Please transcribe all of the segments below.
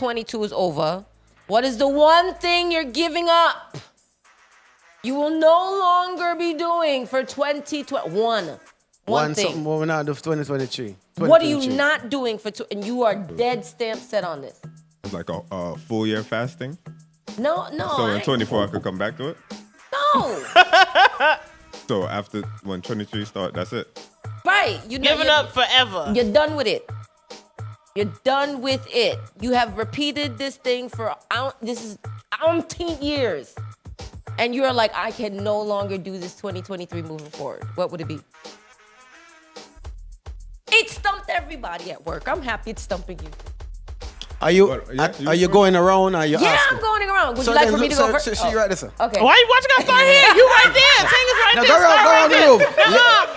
2022 is over, what is the one thing you're giving up? You will no longer be doing for 2021. One thing. Something we're not doing for 2023. What are you not doing for and you are dead stamp set on this? It's like a full year fasting. No. So in 24 I could come back to it. No. So after when 23 start, that's it. Right. Giving up forever. You're done with it. You're done with it. You have repeated this thing for this is umpteen years. And you're like, I can no longer do this 2023 moving forward. What would it be? It stumped everybody at work. I'm happy it's stumping you. Are you going around? Are you asking? I'm going around. Would you like for me to go first? She right there, sir. Okay. Why you watching us start here? You right there. Ting is right Now there. go around the room.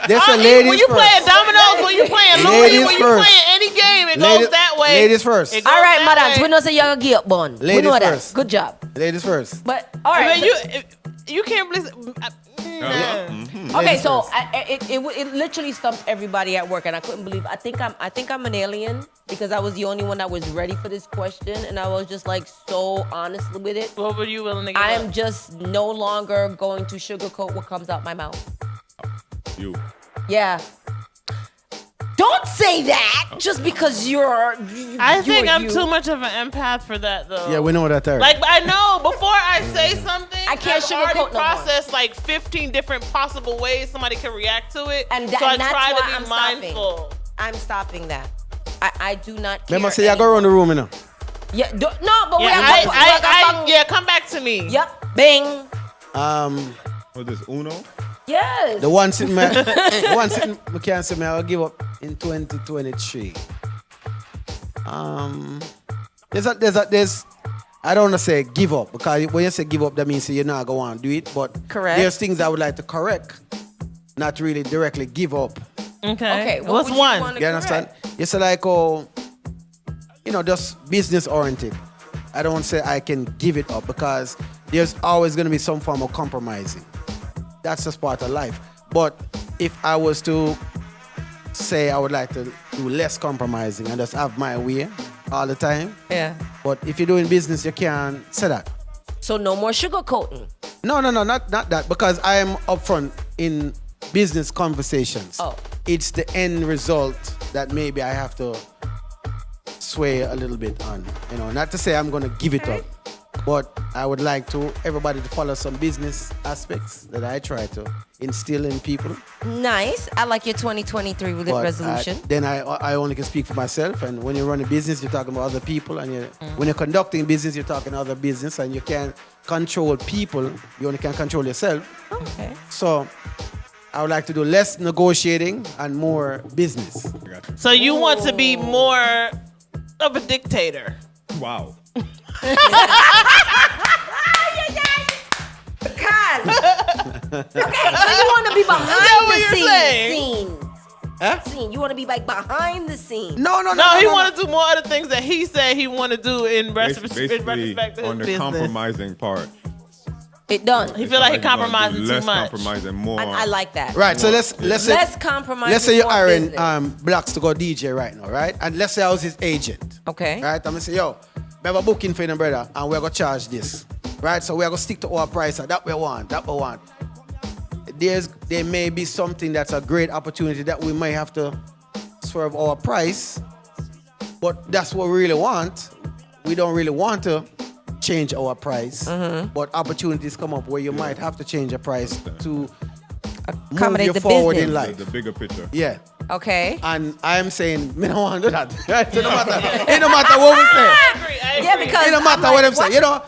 There's a ladies When you first. playing dominoes, when you playing Louis, Ladies when you first. playing any game, it goes that way. Ladies first. It goes All right, that madam. way. We know say you're gonna get bun. We Ladies know that. first. Good job. Ladies first. But all right. I mean, you can't believe. Okay, so it literally stumped everybody at work, and I couldn't believe. I think I'm an alien because I was the only one that was ready for this question, and I was just like so honest with it. What were you willing to give I up? am just no longer going to sugarcoat what comes out my mouth. You. Yeah. Don't say that just because you're. I think I'm too much of an empath for that, though. Yeah, we know that there. Like, I know before I say something, I can't I've sugarcoat already no more. processed like 15 different possible ways somebody can react to it. And so I that's try why to be I'm mindful. stopping. I'm stopping that. I do not care. Remember, say you go around the room, you know. Yeah, no, but Yeah, come back to me. Yep, bing. What is Uno? Yes. The one sitting, I can't say, I'll give up in 2023. There's, I don't want to say give up, because when you say give up, that means you're not going to do it. But correct. There's things I would like to correct, not really directly give up. Okay. What's one? You understand? You say like, just business oriented. I don't say I can give it up because there's always going to be some form of compromising. That's just part of life. But if I was to say I would like to do less compromising and just have my way all the time. Yeah. But if you're doing business, you can't say that. So no more sugarcoating. No, not that. Because I am upfront in business conversations. Oh. It's the end result that maybe I have to sway a little bit on. Not to say I'm going to give it up. But I would like everybody to follow some business aspects that I try to instill in people. Nice. I like your 2023 resolution. Then I only can speak for myself. And when you run a business, you're talking about other people. And when you're conducting business, you're talking other business. And you can't control people. You only can control yourself. Okay. So I would like to do less negotiating and more business. So you want to be more of a dictator? Wow. Okay, so you want to be behind the scenes. Huh? You want to be like behind the scenes. No. He want to do more other things that he said he want to do in retrospect to his on the business. compromising part. It done. He feel like he compromising too less much. Compromising, more. I like that. Right, so let's say less compromising. Let's say you're more hiring business. Blacks to go DJ right now, right? And let's say I was his agent. Okay. Right? I'm gonna say, yo, we have a booking for you, brother, and we're gonna charge this. Right? So we're gonna stick to our price. That we want. There may be something that's a great opportunity that we may have to swerve our price, but that's what we really want. We don't really want to change our price, but opportunities come up where you might have to change your price to accommodate move you the forward business. in life. The bigger picture. Yeah. Okay. And I'm saying, me don't want to do that. Right? So it no matter what we say. I agree. Yeah, because It no matter I'm what like, I'm saying.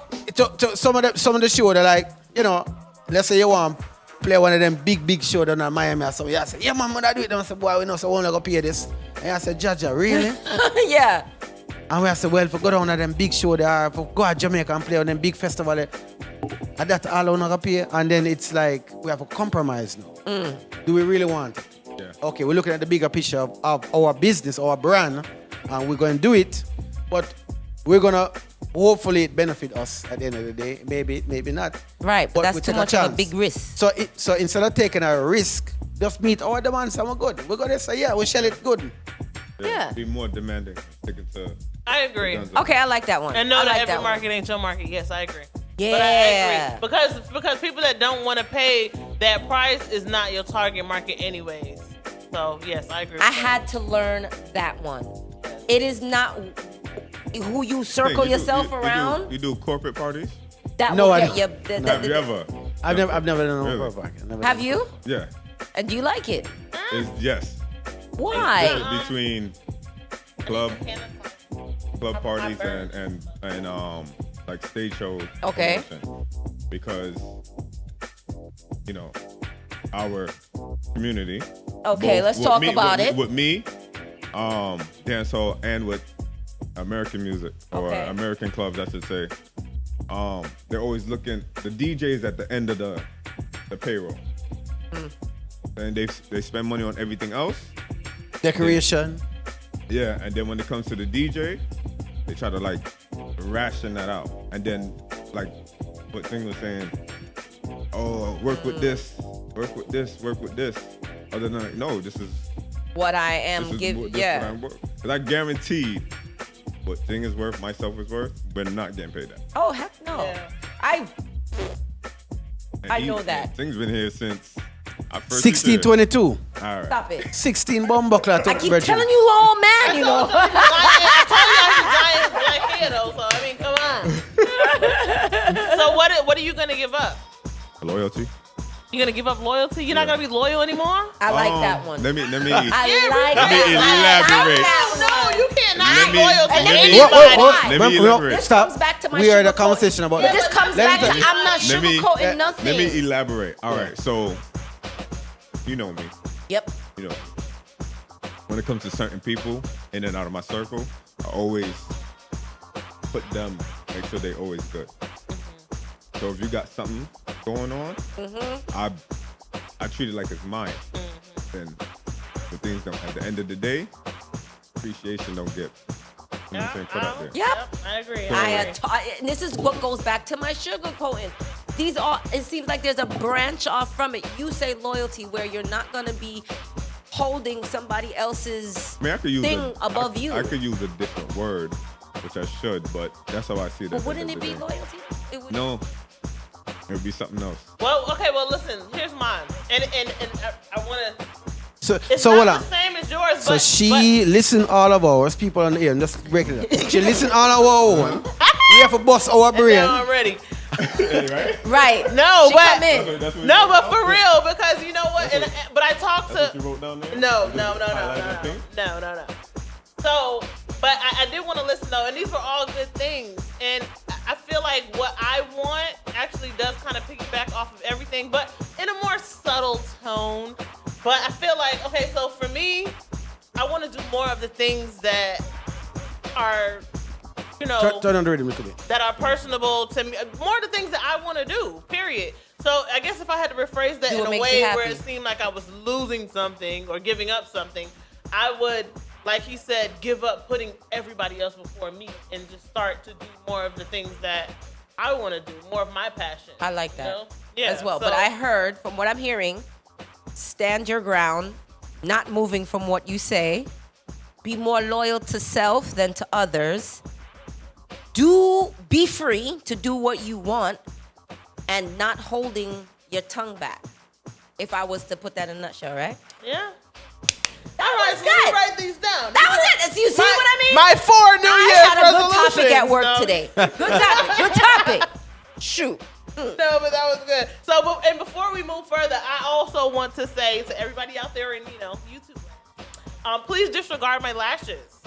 To some of the show, they're like, let's say you want to play one of them big show down in Miami or something. I say, yeah, man, when I do it, I say, boy, we know, so we only go pay this. And I said, Jaja, really? Yeah. And we say, well, if we go down to them big show there, if we go to Jamaica and play on them big festival there, and that's all we're not going to pay. And then it's like, we have a compromise now. Do we really want it? Yeah. Okay, we're looking at the bigger picture of our business, our brand, and we're going to do it, but we're going to hopefully it benefit us at the end of the day. Maybe not. Right, but that's we too take much of a big risk. So instead of taking a risk, just meet our demands and we're good. We're going to say, yeah, we shell it good. Yeah. Be more demanding. Stick it to I agree. Okay, I like that one. And know I that like every that market ain't your market. Yes, I agree. Yeah. But I agree. Because people that don't want to pay that price is not your target market anyways. So, yes, I agree. I had to learn that one. It is not who you circle yourself around. You do corporate parties? That No, will I get you. Have you ever? I've never done Really? a party. Have you? Yeah. And do you like it? Yes. Why? It's between club parties and like stage shows. Okay. promotion. Because our community. Okay, let's talk about it. With me, dancehall, and with American music or Okay. American clubs, I should say. They're always looking. The DJs at the end of the payroll, and they spend money on everything else. Decoration. Yeah, and then when it comes to the DJ, they try to like ration that out, and then like what Thing was saying, work with this, work with this, work with this. Other than like, no, this is What I am giving. Yeah. Because I guaranteed what Thing is worth, myself is worth, we're not getting paid that. Oh heck no. Yeah. I know that. Thing's been here since I first 1622. All right. Stop it. 16 bombuckler. I keep telling you, old man. You know. I told you I was a giant black hair though, so I mean, come on. So what are you gonna give up? Loyalty. You gonna give up loyalty? You're not gonna be loyal anymore? I like that one. Let me I like let me that. elaborate. No, you can't not Let be me- loyal to let me- anybody. Let me elaborate. This comes back to my We are in a sugarcoat. conversation about But that. this comes Let back me- to I'm not let me- sugarcoating nothing. Let me elaborate. All right, so you know me. Yep. When it comes to certain people in and out of my circle, I always put them, make sure they always good. So if you got something going on, I treat it like it's mine. Then the things don't. At the end of the day, appreciation don't get. You know what I'm saying? Put out there. Yep. I agree. And this is what goes back to my sugarcoating. These are. It seems like there's a branch off from it. You say loyalty, where you're not gonna be holding somebody else's I mean, I could use thing above you. I could use a different word, which I should, but that's how I see it. But wouldn't it be loyalty? It would. No, it would be something else. Well, okay. Well, listen. Here's mine, and I want to. So It's hold not on. the same as yours. So but, she listen all of ours, people on the ear, just break it up. She listen all of our own. We have to bust our but brain. now I'm ready. Right? Right. No, She but come in. That's what no, you but wrote for down? real, because you know what? That's But I talked That's what to. you wrote down there? No. Highlighted thing? No. So, but I did want to listen though, and these were all good things. And I feel like what I want actually does kind of piggyback off of everything, but in a more subtle tone. But I feel like, okay, so for me, I want to do more of the things that are, Turn on the rhythm a little bit. that are personable to me. More of the things that I want to do, period. So I guess if I had to rephrase that Do in what a makes way you where happy. it seemed like I was losing something or giving up something, I would, like he said, give up putting everybody else before me and just start to do more of the things that I want to do, more of my passion. I like that Yeah, as well. so- But I heard from what I'm hearing, stand your ground, not moving from what you say, be more loyal to self than to others. Be free to do what you want and not holding your tongue back. If I was to put that in a nutshell, right? Yeah. That All right, was so let me good. write these down. That was it. You see what I mean? My 4 New I Year's had a good topic resolutions, at work no? today. Good topic. Good topic. Shoot. No, but that was good. So, and before we move further, I also want to say to everybody out there in YouTube, please disregard my lashes.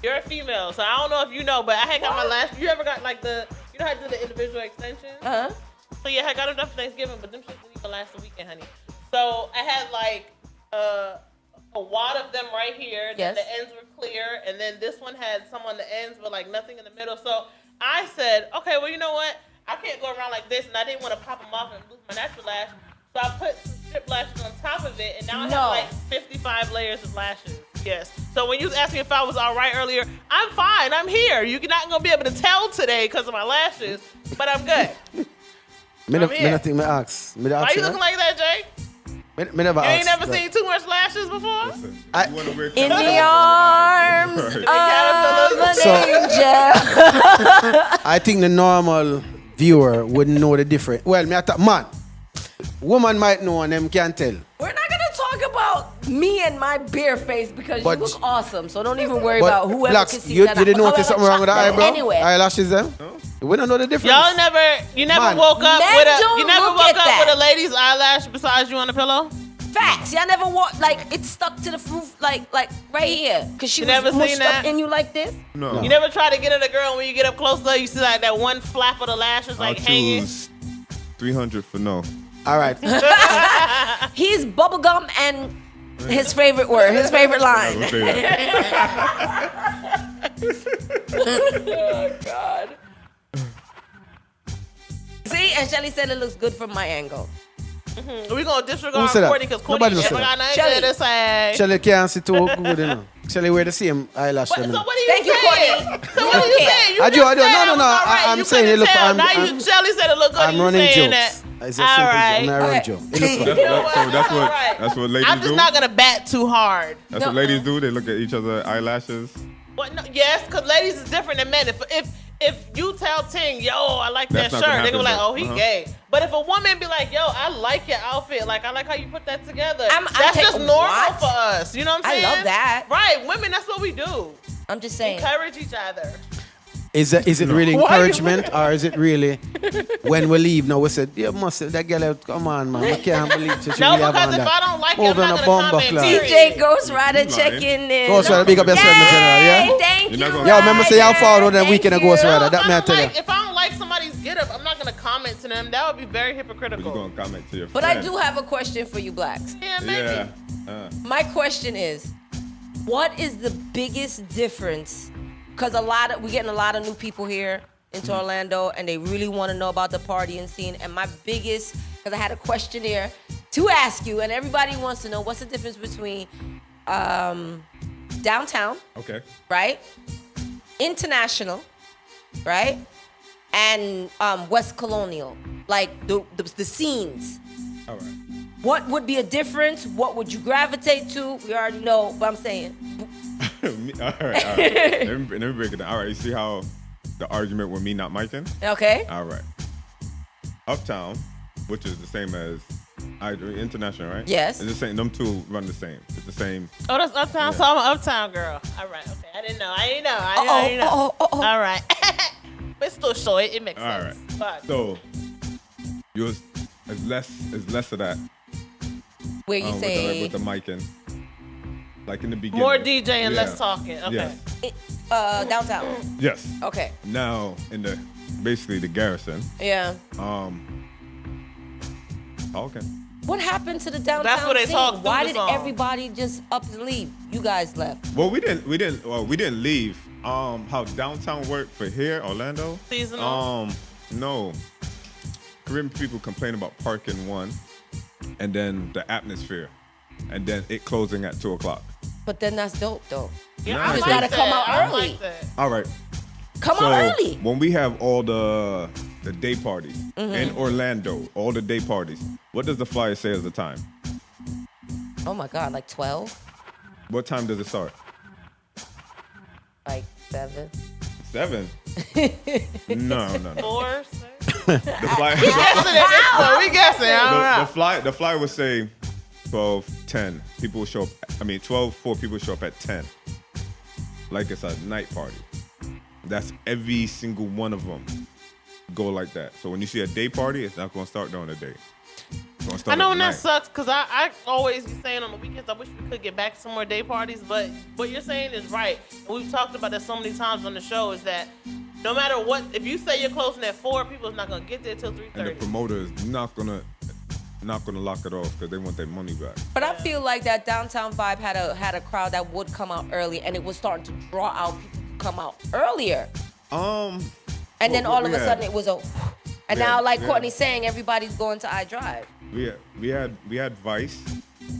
You're a female, so I don't know if you know, but I had got my lashes. You ever got like how I do the individual extensions? Uh-huh. So yeah, I got enough for Thanksgiving, but them shit didn't even last a weekend, honey. So I had like a wad of them right here. Yes. The ends were clear, and then this one had some on the ends, but like nothing in the middle. So I said, okay, well, you know what? I can't go around like this, and I didn't want to pop them off and lose my natural lash. So I put some strip lashes on top of it, and now I have like 55 layers of lashes. Yes. So when you was asking if I was all right earlier, I'm fine. I'm here. You're not gonna be able to tell today because of my lashes, but I'm good. Me not think me ask. Me Why ask you you looking that? like that, Jay? Me never You ain't asked never that. seen too much lashes before? Listen, I- you wanna wear In the caterpillar- arms of Right. an angel. I think the normal viewer wouldn't know the difference. Well, me man, woman might know and them can't tell. We're not gonna talk about me and my bare face because But- you look awesome. So don't even worry But about whoever Blacks, can see you that. didn't However, notice something wrong with the but eyebrow? Anyway, Eyelashes them? We don't know the difference. You never Man. woke up Men with a don't you never look woke at up that. with a lady's eyelash besides you on the pillow? facts. Y'all never walk like it's stuck to the roof, like right here, cause she You was never mushed seen up that? in you like this. No. You never try to get at a girl and when you get up close to her, you see like that one flap of the lashes I'll like hanging. choose 300 for no. All right. He's bubblegum and his favorite word, his favorite I line. will say that. God. See, and Shelly said it looks good from my angle. We gonna Who disregard said that? Courtney because Nobody Courtney said never that. got nothing Shelly. good to say. Shelly can't see too good, you know. Shelly wear the same eyelash. What, them, so you know. what are you Thank you, saying? Courtney. So what are you Okay. saying? You I do. just No, said no, it was no. all right. I'm You saying it couldn't look. tell. I'm, Now I'm, Shelly said it looked good. I'm You running saying jokes. that. It's a All simple right. joke. I'm Okay. running joke. It looks That's fine. what, so that's All what right. that's what ladies I'm just do. not gonna bat too hard. That's what No. ladies do. They look at each other's eyelashes. But no, yes, because ladies is different than men. If you tell Ting, yo, I like That's that not shirt, gonna they gonna be like, happen, oh, he but- gay. But if a woman be like, yo, I like your outfit, like I like how you put that together, I'm that's just taking- normal what? for us. You know what I'm I saying? love that. Right, women, that's what we do. I'm just saying. Encourage each other. Is it really Why you- encouragement or is it really when we leave now we said, yeah, must that girl out, come on man, I can't believe she No, really have because on if that. I don't like it, Move I'm on not a gonna bomber comment. class. Period. DJ Ghost Rider lying. checking in. Ghost Rider, big up yourself, Yay, Mr. General, yeah? Thank You're you. not gonna- Yo, remember say y'all Ryder. followed that Thank weekend of you. Ghost Rider. No, That if may I I don't tell you. like- If I don't like somebody's get up, I'm not gonna comment to them. That would be very But hypocritical. you gonna comment to your But friend. I do have a question for you, Blacks. Yeah, maybe. Yeah. My question is, what is the biggest difference? Because we're getting a lot of new people here into Orlando, and they really want to know about the partying scene. And my biggest, because I had a questionnaire to ask you, and everybody wants to know what's the difference between downtown, Okay. right? International, right? And West Colonial, like the scenes. All right. What would be a difference? What would you gravitate to? We already know, but I'm saying. all right. Let me break it down. All right. You see how the argument with me not miking? Okay. All right. Uptown, which is the same as international, right? Yes. It's the same. Them two run the same. It's the same. Oh, that's Uptown, so I'm an Uptown girl. All right, okay. I didn't know. I didn't know. Uh-oh. All right. But it's still short. It makes All sense. right. Fuck. So yours is less of that. Where you say with the miking, like in the beginning. More DJ and Yeah. less talking. Okay. Yes. downtown. Yes. Okay. Now in the basically the garrison. Yeah. Okay. What happened to the downtown That's what they scene? talk through Why the did song. everybody just up and leave? You guys left. Well, we didn't leave. How downtown worked for here, Orlando? Seasonal? No. Caribbean people complain about parking one, and then the atmosphere, and then it closing at 2:00. But then that's dope, though. Yeah, Nah, I you just like gotta that. come out I early. like that. All right. Come So on early. when we have all the day parties Mm-hmm. in Orlando, all the day parties, what does the flyer say as the time? Oh my God, like 12? What time does it start? Like 7? 7. No. 4, 6. The flyer. We guessing at this point. We guessing. I don't know. The flyer would say 12:10. People will show up. 12:04. People show up at 10. Like it's a night party. That's every single one of them go like that. So when you see a day party, it's not gonna start during the day. It's gonna start I know, at and that night. sucks because I always be saying on the weekends, I wish we could get back to some more day parties. But what you're saying is right. And we've talked about that so many times on the show is that no matter what, if you say you're closing at 4, people's not going to get there till And the 3:30. promoter is not gonna lock it off because they want their money back. But I feel like that downtown vibe had a crowd that would come out early, and it was starting to draw out people to come out earlier. And then all of a sudden it was a, and now like Courtney's saying, everybody's going to iDrive. We had Vice.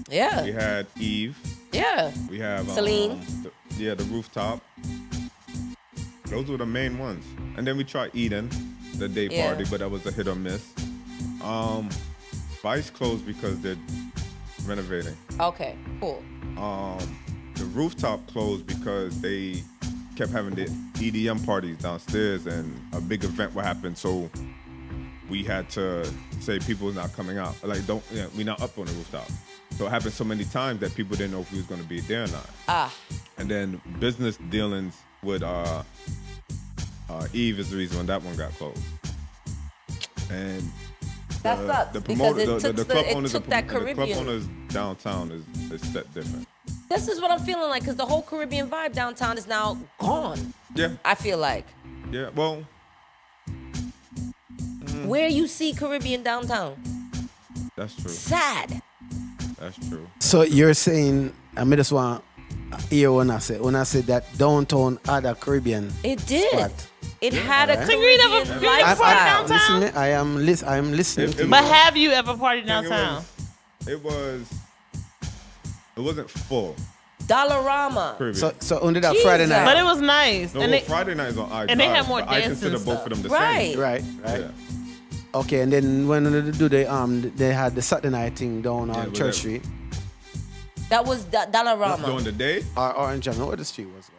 Yeah. We had Eve. Yeah. We have Celine. The rooftop. Those were the main ones. And then we tried Eden, the day Yeah. party, but that was a hit or miss. Vice closed because renovating. Okay, cool. The rooftop closed because they kept having the EDM parties downstairs, and a big event would happen. So we had to say people's not coming out. Like, we not up on the rooftop. So it happened so many times that people didn't know if we was going to be there or not. And then business dealings with Eve is the reason when that one got closed. And That sucks the because promoter, it the took club it owners, took that the club Caribbean. owners downtown is set different. This is what I'm feeling like, because the whole Caribbean vibe downtown is now gone. Yeah, I feel like. yeah. Well, Where you see Caribbean downtown, that's true. sad. That's true. So you're saying, I mean, this one here when I said that downtown had a Caribbean It did. spot. It had a Alright. Caribbean Tingrid, you lifestyle. ever party downtown? I am listening to you. But have you ever partied It downtown? wasn't full. Dollarama. Caribbean. So only that Jesus. Friday night. But it was nice. No, and well, they, Friday night is on I and they had more I dancing consider both of them the Right. same. Right. Yeah. Okay, and then when they do they had the Saturday night thing down on but Church that- Street That was During Dollarama. the day, or in Jamaica. What the street was?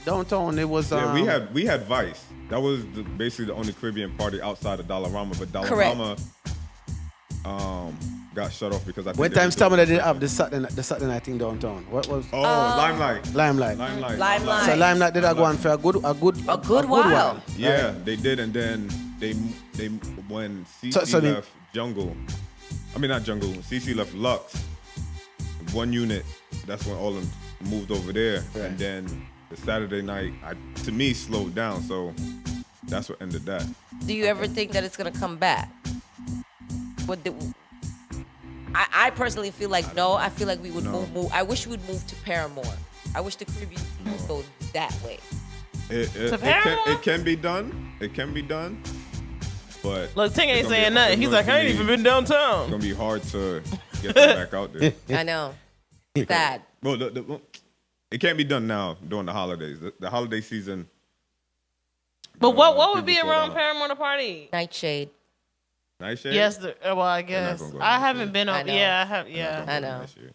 Downtown it was. yeah, we had Vice. That was basically the only Caribbean party outside of Dollarama, but Dollarama got shut off because I think When they times were doing- time they did have the Saturday night thing downtown. What was Limelight. Limelight? Limelight. So Limelight did go on for a good while. Yeah, they did, and then they when CC So they- left Jungle, I mean not Jungle, when CC left Lux, one unit. That's when all of them moved over there, Right. and then the Saturday night, to me, slowed down. So that's what ended that. Do you ever think that it's gonna come back? I personally feel like no. I feel like we would No. move. I wish we would move to Paramore. I wish the Caribbean would go that way. It can be done. It can be done. But Look, Ting ain't it's gonna saying be- nothing. it's He's gonna like, I ain't be- even been downtown. It's gonna be hard to get them back out there. I know. Sad. Well, it can't be done now during the holidays. The holiday season. But what would people be slow around down. Paramore to party? Nightshade. Nightshade? Yes, well, I not guess. gonna go I this haven't year. been I on. know. Yeah, I have. I'm Yeah. not I going know. this year.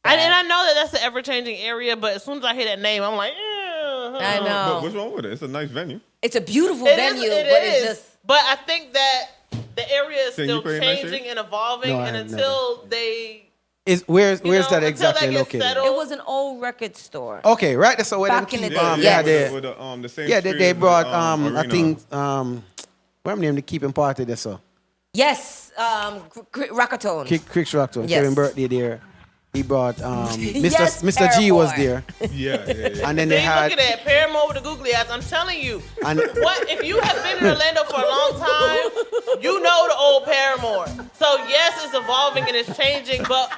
And I know that that's an ever-changing area, but as soon as I hear that name, I'm like, I But know. what's wrong with it? It's a nice venue. It's a beautiful It is- venue, it but is. it's just But I think that the area is Can still you play in that changing shit? and evolving, No, I and have until they, Where's you know, that until exactly they get located? settled- it was an old record store. Okay, right. That's where Back they in the keep. day, Yeah, yes. with the same yeah, street they as the, brought I arena. think what name they keeping party there so. Yes, Rockatone. Crick's Rockton. Yes. Kevin birthday there. He brought Mr. Yes, Mr. G was Paramore. there, Yeah. and then they They had look at that Paramore with the googly eyes. I'm telling you, and what if you have been in Orlando for a long time? You know the old Paramore. So yes, it's evolving and it's changing, but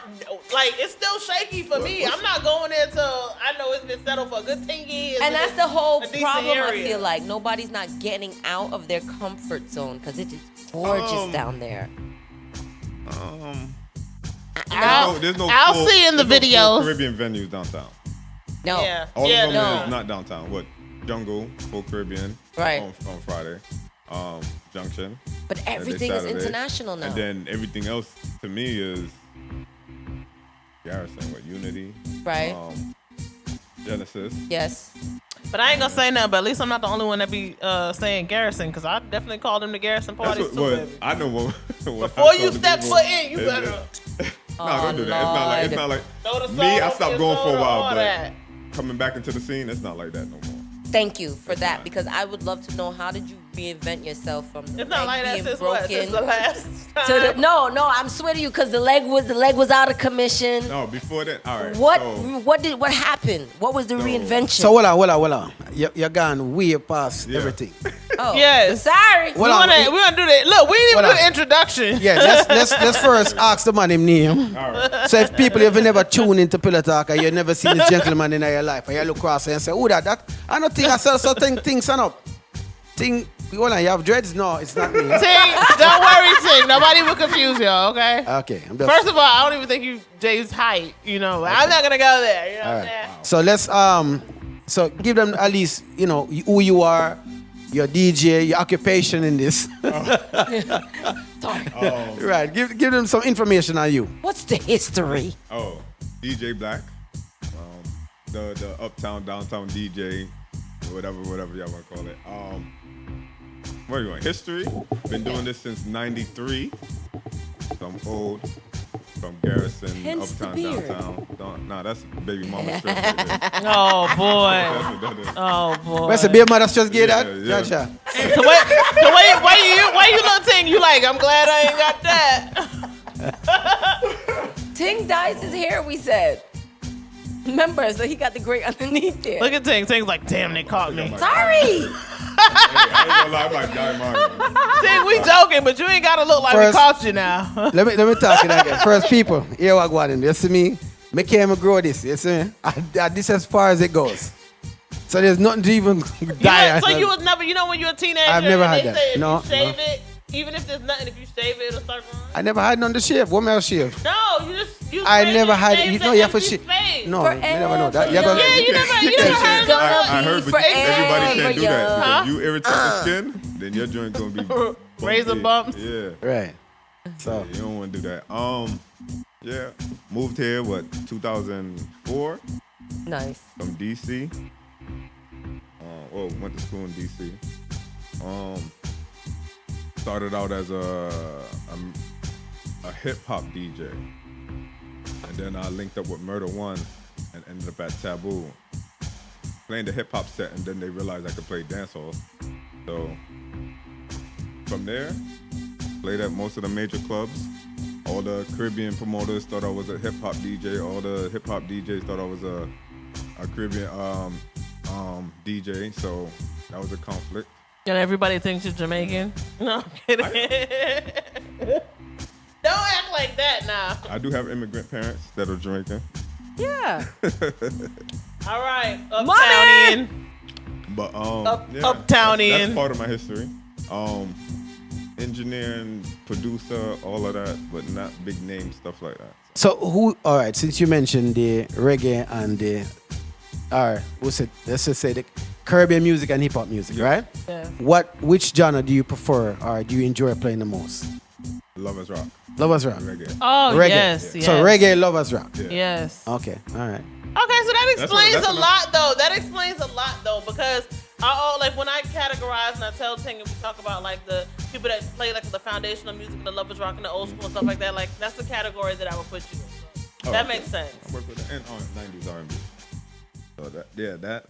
like it's still shaky for me. I'm not going there till I know it's been settled for a good 10 years. And that's the whole a decent problem, I area. feel like. Nobody's not getting out of their comfort zone because it is gorgeous down there. There's no I'll full- see in the there's no full videos. Caribbean venues downtown. No. Yeah. All Yeah, of them no. is not downtown. What? Jungle, full Caribbean. Right. On Friday. Junction. But Every everything is Saturday. international now. And then everything else to me is Garrison with Unity. Right. Genesis. Yes. But I ain't gonna say nothing. But at least I'm not the only one that be saying Garrison, because I definitely call them the Garrison That's parties what, too. what Baby. I know what. Before you step foot in, you better No, don't do that. It's not like throw the me. I salt, stopped the going for a soda, while, all but that. coming back into the scene, it's not like that no more. Thank you for that, because I would love to know, how did you reinvent yourself from the It's not like leg that being since what? broken Since the last time. to the, no, I'm swear to you, because the leg was out of commission. No, before that, all right. What happened? What was the reinvention? so hold on. You're gone way past Yeah. everything. oh, Yes. sorry. we Well, wanna do that. Look, we didn't even Hold do the on. introduction. Yeah, let's first ask the man his name. All right. So if people have never tuned into Pillow Talk and you've never seen this gentleman in your life, and you look across and say, "Who that? I don't think I saw certain things son up. Hold on, you have dreads? No, it's not me. Ting, don't worry, Ting. Nobody will confuse y'all, okay? Okay, I'm just. First of all, I don't even think you Jay's height. You know, I'm not gonna go there. You know All what I'm right. saying? So let's so give them at least who you are, your DJ, your occupation in this. Sorry. Right. Give them some information on you. What's the history? Oh, Djayblaque, the uptown downtown DJ, whatever y'all want to call it. What are you want? History. Been doing this since '93. So I'm old. From Garrison, Hence the uptown, beard. downtown. Nah, that's baby mama stress right there. Oh boy. That is. Oh boy. Where's the beer mother just get that? Yeah. Joshua. So why you look Ting? You like? I'm glad I ain't got that. Ting dyes his hair, we said. Remember, so he got the gray underneath there. Look at Ting. Ting's like, damn, they caught me. Sorry. Hey, I ain't gonna lie, I might die tomorrow. Ting, we joking, but you ain't gotta look like we caught you now. Let me talk it again. First, people, here what going on. You see me? Me can't grow this. You see me? This as far as it goes. So there's nothing to even die. So you was never, when you're a teenager, I've never and had they that. say if No, you shave it, even if there's nothing, if you shave it, it'll start growing. I never had none to shave. What may I shave? No, you. I straight never and had. shave You the know, you have to empty shave. space. No, you never know that. You're Forever gonna, Yeah, you never had I heard, but everybody can't do that. Huh? If you irritate the skin, then your joint gonna be bumpy. Razor bumps? Yeah. right. So You don't want to do that. Yeah. Moved here 2004 Nice. from DC. Went to school in DC. Started out as a hip hop DJ, and then I linked up with Murder One and ended up at Taboo, playing the hip hop set, and then they realized I could play dancehall. So from there, played at most of the major clubs. All the Caribbean promoters thought I was a hip hop DJ. All the hip hop DJs thought I was a Caribbean DJ. So that was a conflict. And everybody thinks you're Jamaican. No, I'm kidding. Don't act like that now. I do have immigrant parents that are Jamaican. Yeah. All right, Money! Uptownian. But Uptownian. that's part of my history. Engineering, producer, all of that, but not big name stuff like that. So who? All right. Since you mentioned the reggae and the, let's just say the Caribbean music and hip hop music, right? Yeah. Which genre do you prefer, or do you enjoy playing the most? Lovers Rock, Lovers rock. reggae. Oh, Reggae. yes, yes. So reggae, lovers rock. Yeah. Yes. Okay. All right. Okay, so that explains that's a enough. lot, though. That explains a lot, though, because like when I categorize and I tell Ting and we talk about like the people that play like the foundational music and the lovers rock and the old school and stuff like that, like that's the category that I would put you in. So that okay. makes sense. I work with the 90s R&B. So that.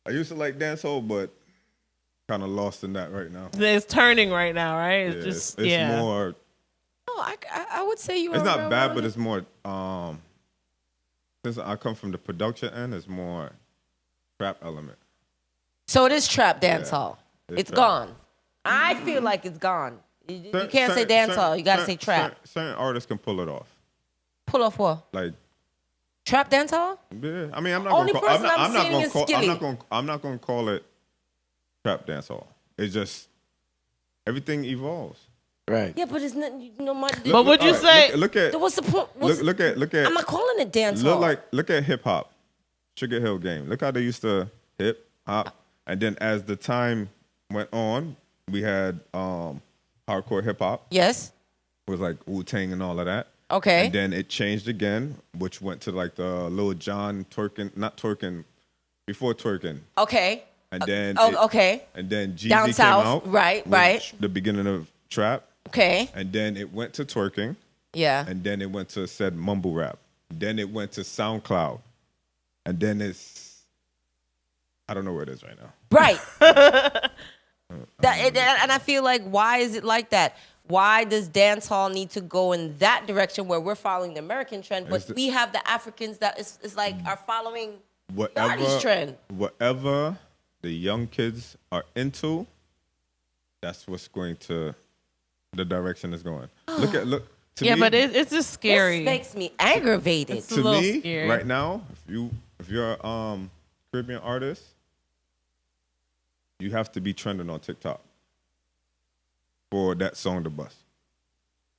I used to like dancehall, but kind of lost in that right now. It's turning right now, right? It's Yeah, just it's more. No, I would say you. It's are not bad, around but it. it's more. Since I come from the production end, it's more trap element. So it is trap dancehall. it's It's trap. gone. I feel like it's gone. You can't say dancehall. You gotta say trap. Certain artists can pull it off. Pull off what? Like, Trap dancehall? yeah. I mean, I'm not Only gonna call. person I'm seeing is Skilly. I'm not gonna call it trap dancehall. It's just everything evolves. Right. Yeah, but it's not. But would you all say? Look at. What's the point? Look at. I'm not calling it dancehall. Look at hip hop, Sugar Hill Gang. Look how they used to hip hop, and then as the time went on, we had hardcore hip hop. Yes. Was like Wu-Tang and all of that. Okay. And then it changed again, which went to like the Lil Jon not twerking, before twerking. Okay. And then okay. And then Jeezy Down came south, out. right, with right. The beginning of trap. Okay. And then it went to twerking. Yeah. And then it went to said mumble rap. Then it went to SoundCloud. And then I don't know where it is right now. Right. And I feel like, why is it like that? Why does dancehall need to go in that direction where we're following the American trend, but we have the Africans that is like are following the artist trend? Whatever the young kids are into, that's what's going to the direction it's going. Look. To Yeah, me, but it's just scary. This makes me aggravated. It's a to little me scary. right now, if you're a Caribbean artist, you have to be trending on TikTok for that song to bust.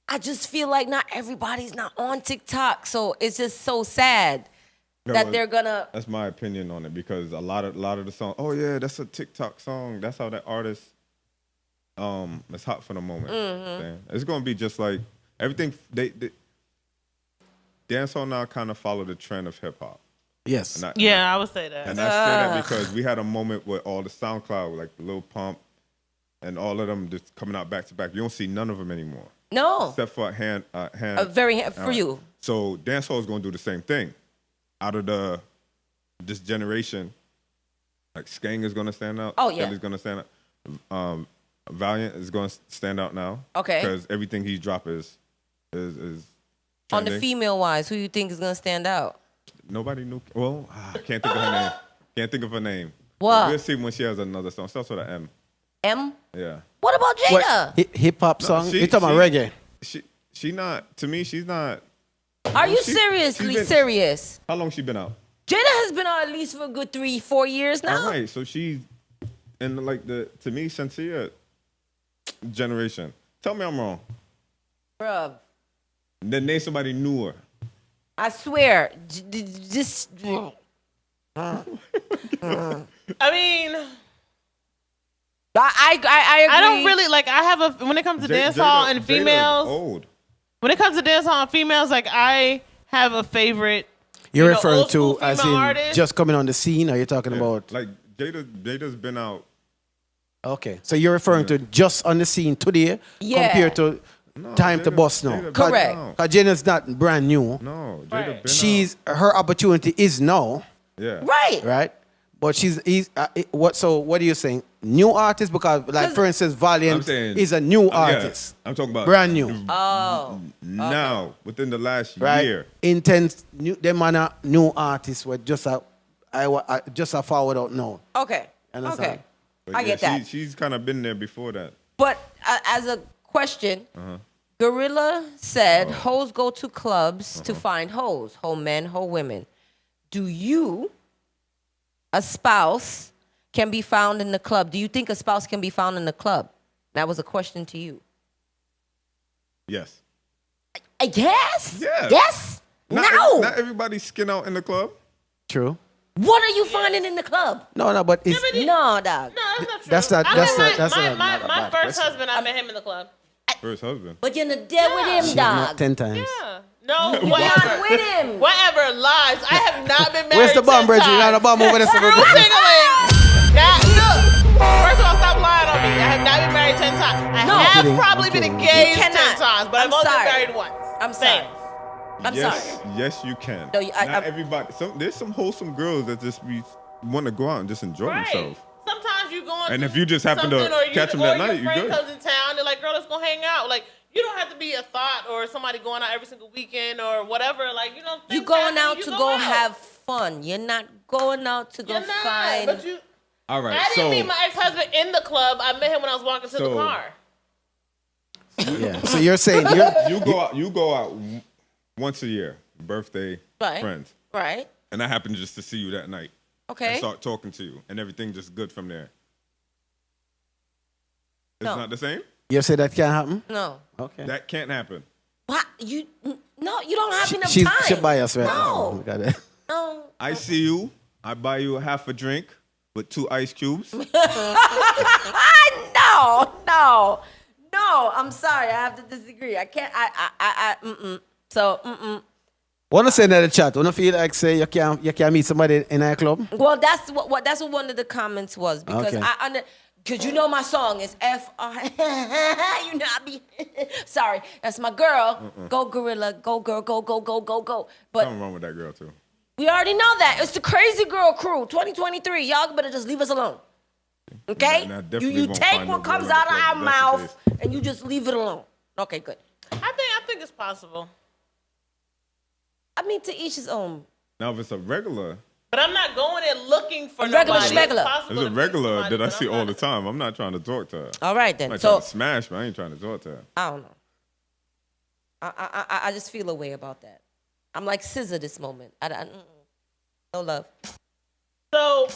I just feel like not everybody's not on TikTok, so it's just so sad that they're gonna. That's my opinion on it, because a lot of the songs. Oh yeah, that's a TikTok song. That's how that artist It's hot for the moment. It's gonna be just like everything. They dancehall now kind of follow the trend of hip hop. Yes. I would say that. And I say that because we had a moment with all the SoundCloud, like the Lil Pump, and all of them just coming out back to back. You don't see none of them anymore. No. Except for hand. For you. So dancehall is gonna do the same thing. Out of this generation, like Skang is gonna stand out. Oh, yeah. Kelly's gonna stand out. Valiant is gonna stand out now. Okay. Because everything he's dropped is On the trending. female wise, who you think is gonna stand out? Nobody knew. Well, I can't think of her name. Can't think of her name. What? We'll see when she has another song. Starts with an M. M? Yeah. What about Jada? Hip hop song? You talking about reggae? She not. To me, she's not. Are you She- seriously she's been- serious? How long she been out? Jada has been on at least for a good 3-4 years now. All right. So she's in like to me, Shantia generation. Tell me I'm wrong. Bruh, Then name somebody newer. I swear, just I mean, I agree. I don't really like. I have a when it comes to dancehall and Jada's females. old. When it comes to dancehall and females, like I have a favorite. You're know, referring old school to as female in artists? just coming on the scene, or you're talking about? Like Jada's been out. Okay, so you're referring to just on the scene today compared to time to bust now. Jada been Correct. out. Because Jada's not brand new. No, Jada Right. been Her opportunity is now, out. Yeah. Right. right? But what? So what are you saying? New artist? Because like for instance, I'm Valiant saying is a new yeah, artist, I'm talking about brand new, Oh, now within the last right? year. Intense. Them man are new artists were just a forward out now. okay. Understand? Okay. But I yeah, get that. She's kind of been there before that. But as a question, Gorilla said hoes go to clubs to find hoes, hoe men, hoe women. Do you, a spouse, can be found in the club? Do you think a spouse can be found in the club? That was a question to you. Yes. Yes. Yes. Yes. No. Not everybody's skin out in the club. True. What are you finding in the club? No, but it's No, dog. No, that's not true. That's not- I that's met not- that's not- my not a my bad first question. husband. I met him in the club. First husband. But you're in the dead with him, she's dog. not 10 times. Yeah. No, You're not whatever. with him. Whatever. Lies. I have not been married. Where's the bomb, 10 Bridget? times. Not the bomb over there. True singling. Now, look. First of all, stop lying on me. I have not been married 10 times. I No. have Kidding. probably I'm been kidding. engaged You 10 cannot. times, but I'm I've only sorry. been married once. I'm sorry. I'm yes, sorry. Yes, you can. No, Not I'm- everybody. There's some wholesome girls that just want to go out and just enjoy Right. themselves. Sometimes you go And if you just happen to catch them that night, you your friend good. comes in town, they're like, girl, let's go hang out. Like, you don't have to be a thought or somebody going out every single weekend or whatever. Like, you know, You things going happen, out you to go out. have fun. You're not going out to go You're not, find. but you. All right. I didn't meet my ex-husband in the club. I met him when I was walking to the So- car. Yeah. So you're saying You go out once a year, birthday, Right. friends, Right. and I happen just to see you that night and Okay. start talking to you, and everything just good from there. It's No. not the same. you say that can't happen. No. Okay. That can't happen. What? No, you don't have enough She's time. biased right No. now. Got it. No. I see you. I buy you a half a drink with 2 ice cubes. No. I'm sorry. I have to disagree. I can't. So, Wanna say that in the chat? Wanna feel like say you can meet somebody in a club? Well, that's what one of the comments was because Okay. because you know my song is FR. You know I be sorry. That's my girl. Go Gorilla. Go girl. Go go go go go. But Something wrong with that girl too. we already know that it's the Crazy Girl Crew 2023. Y'all better just leave us alone. Okay? And I You definitely you won't take find what no comes girl in out the of club our if that's the mouth and you just leave it alone. Okay, good. I think it's possible. I mean, to each his own. Now, if it's a regular, But I'm not going there looking for A regular nobody. schmegular. It's possible it's a to meet regular somebody, that I but see I'm all not- the time. I'm not trying to talk to her. All right I'm then. not So trying to smash, but I ain't trying to talk to her. I don't know. I just feel a way about that. I'm like Scissor this moment. No love. So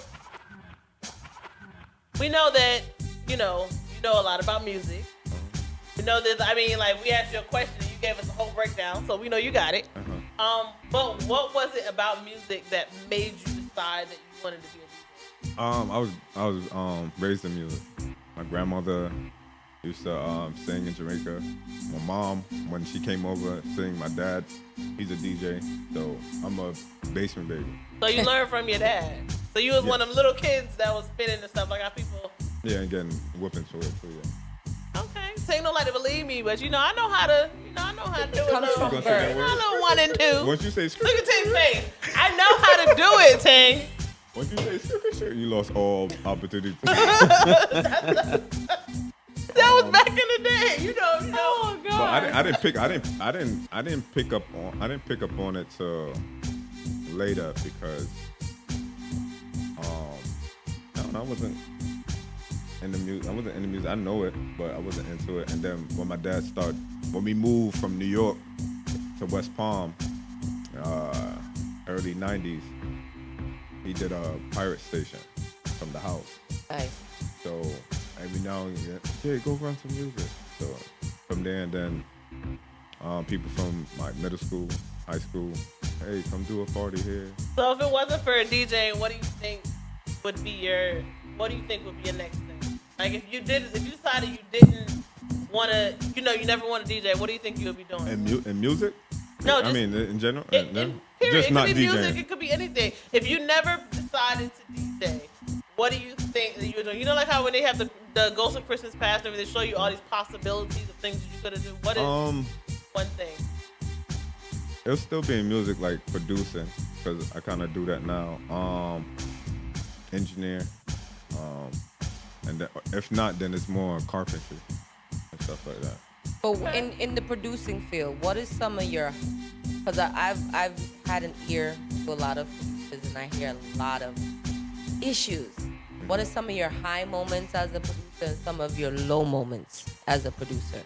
we know that you know a lot about music. We know this. I mean, like we asked you a question, and you gave us a whole breakdown, so we know you got it. But what was it about music that made you decide that you wanted to be a DJ? I was raised in music. My grandmother Used to sing in Jamaica. My mom, when she came over, sing. My dad, he's a DJ, so I'm a basement baby. So you learned from your dad. So you was one of them little kids that was spinning and stuff like how people. Yeah, and getting whipping to it too. Yeah. Okay. So ain't nobody to believe me, but I know how to. I know how to do it. Comes from You gonna say that word? I know 1 and 2. Once you say Look at Tang's face. I know how to do it, Tang. once you say scripture, you lost all opportunity. That was back in the day, you know. Oh But God. I didn't pick up on it till later because I wasn't in the music. I know it, but I wasn't into it. And then when we moved from New York to West Palm, early '90s, he did a pirate station from the house. Nice. So every now and again, hey, go run some music. So from there, and then people from like middle school, high school, hey, come do a party here. So if it wasn't for a DJ, what do you think would be your next thing? Like if you decided you didn't want to, you never want to DJ, what do you think you would be doing? In music? No, I mean in general. Period. Just It not could be DJing. music. It could be anything. If you never decided to DJ, what do you think that you were doing? You know, like how when they have the Ghost of Christmas Past, and they show you all these possibilities of things that you could have done. What is one thing? It'll still be in music, like producing, because I kind of do that now. Engineer, and then, if not, then it's more carpentry and stuff like that. But in the producing field, what is some of your? Because I've had an ear to a lot of producers, and I hear a lot of issues. What are some of your high moments as a producer, and some of your low moments as a producer?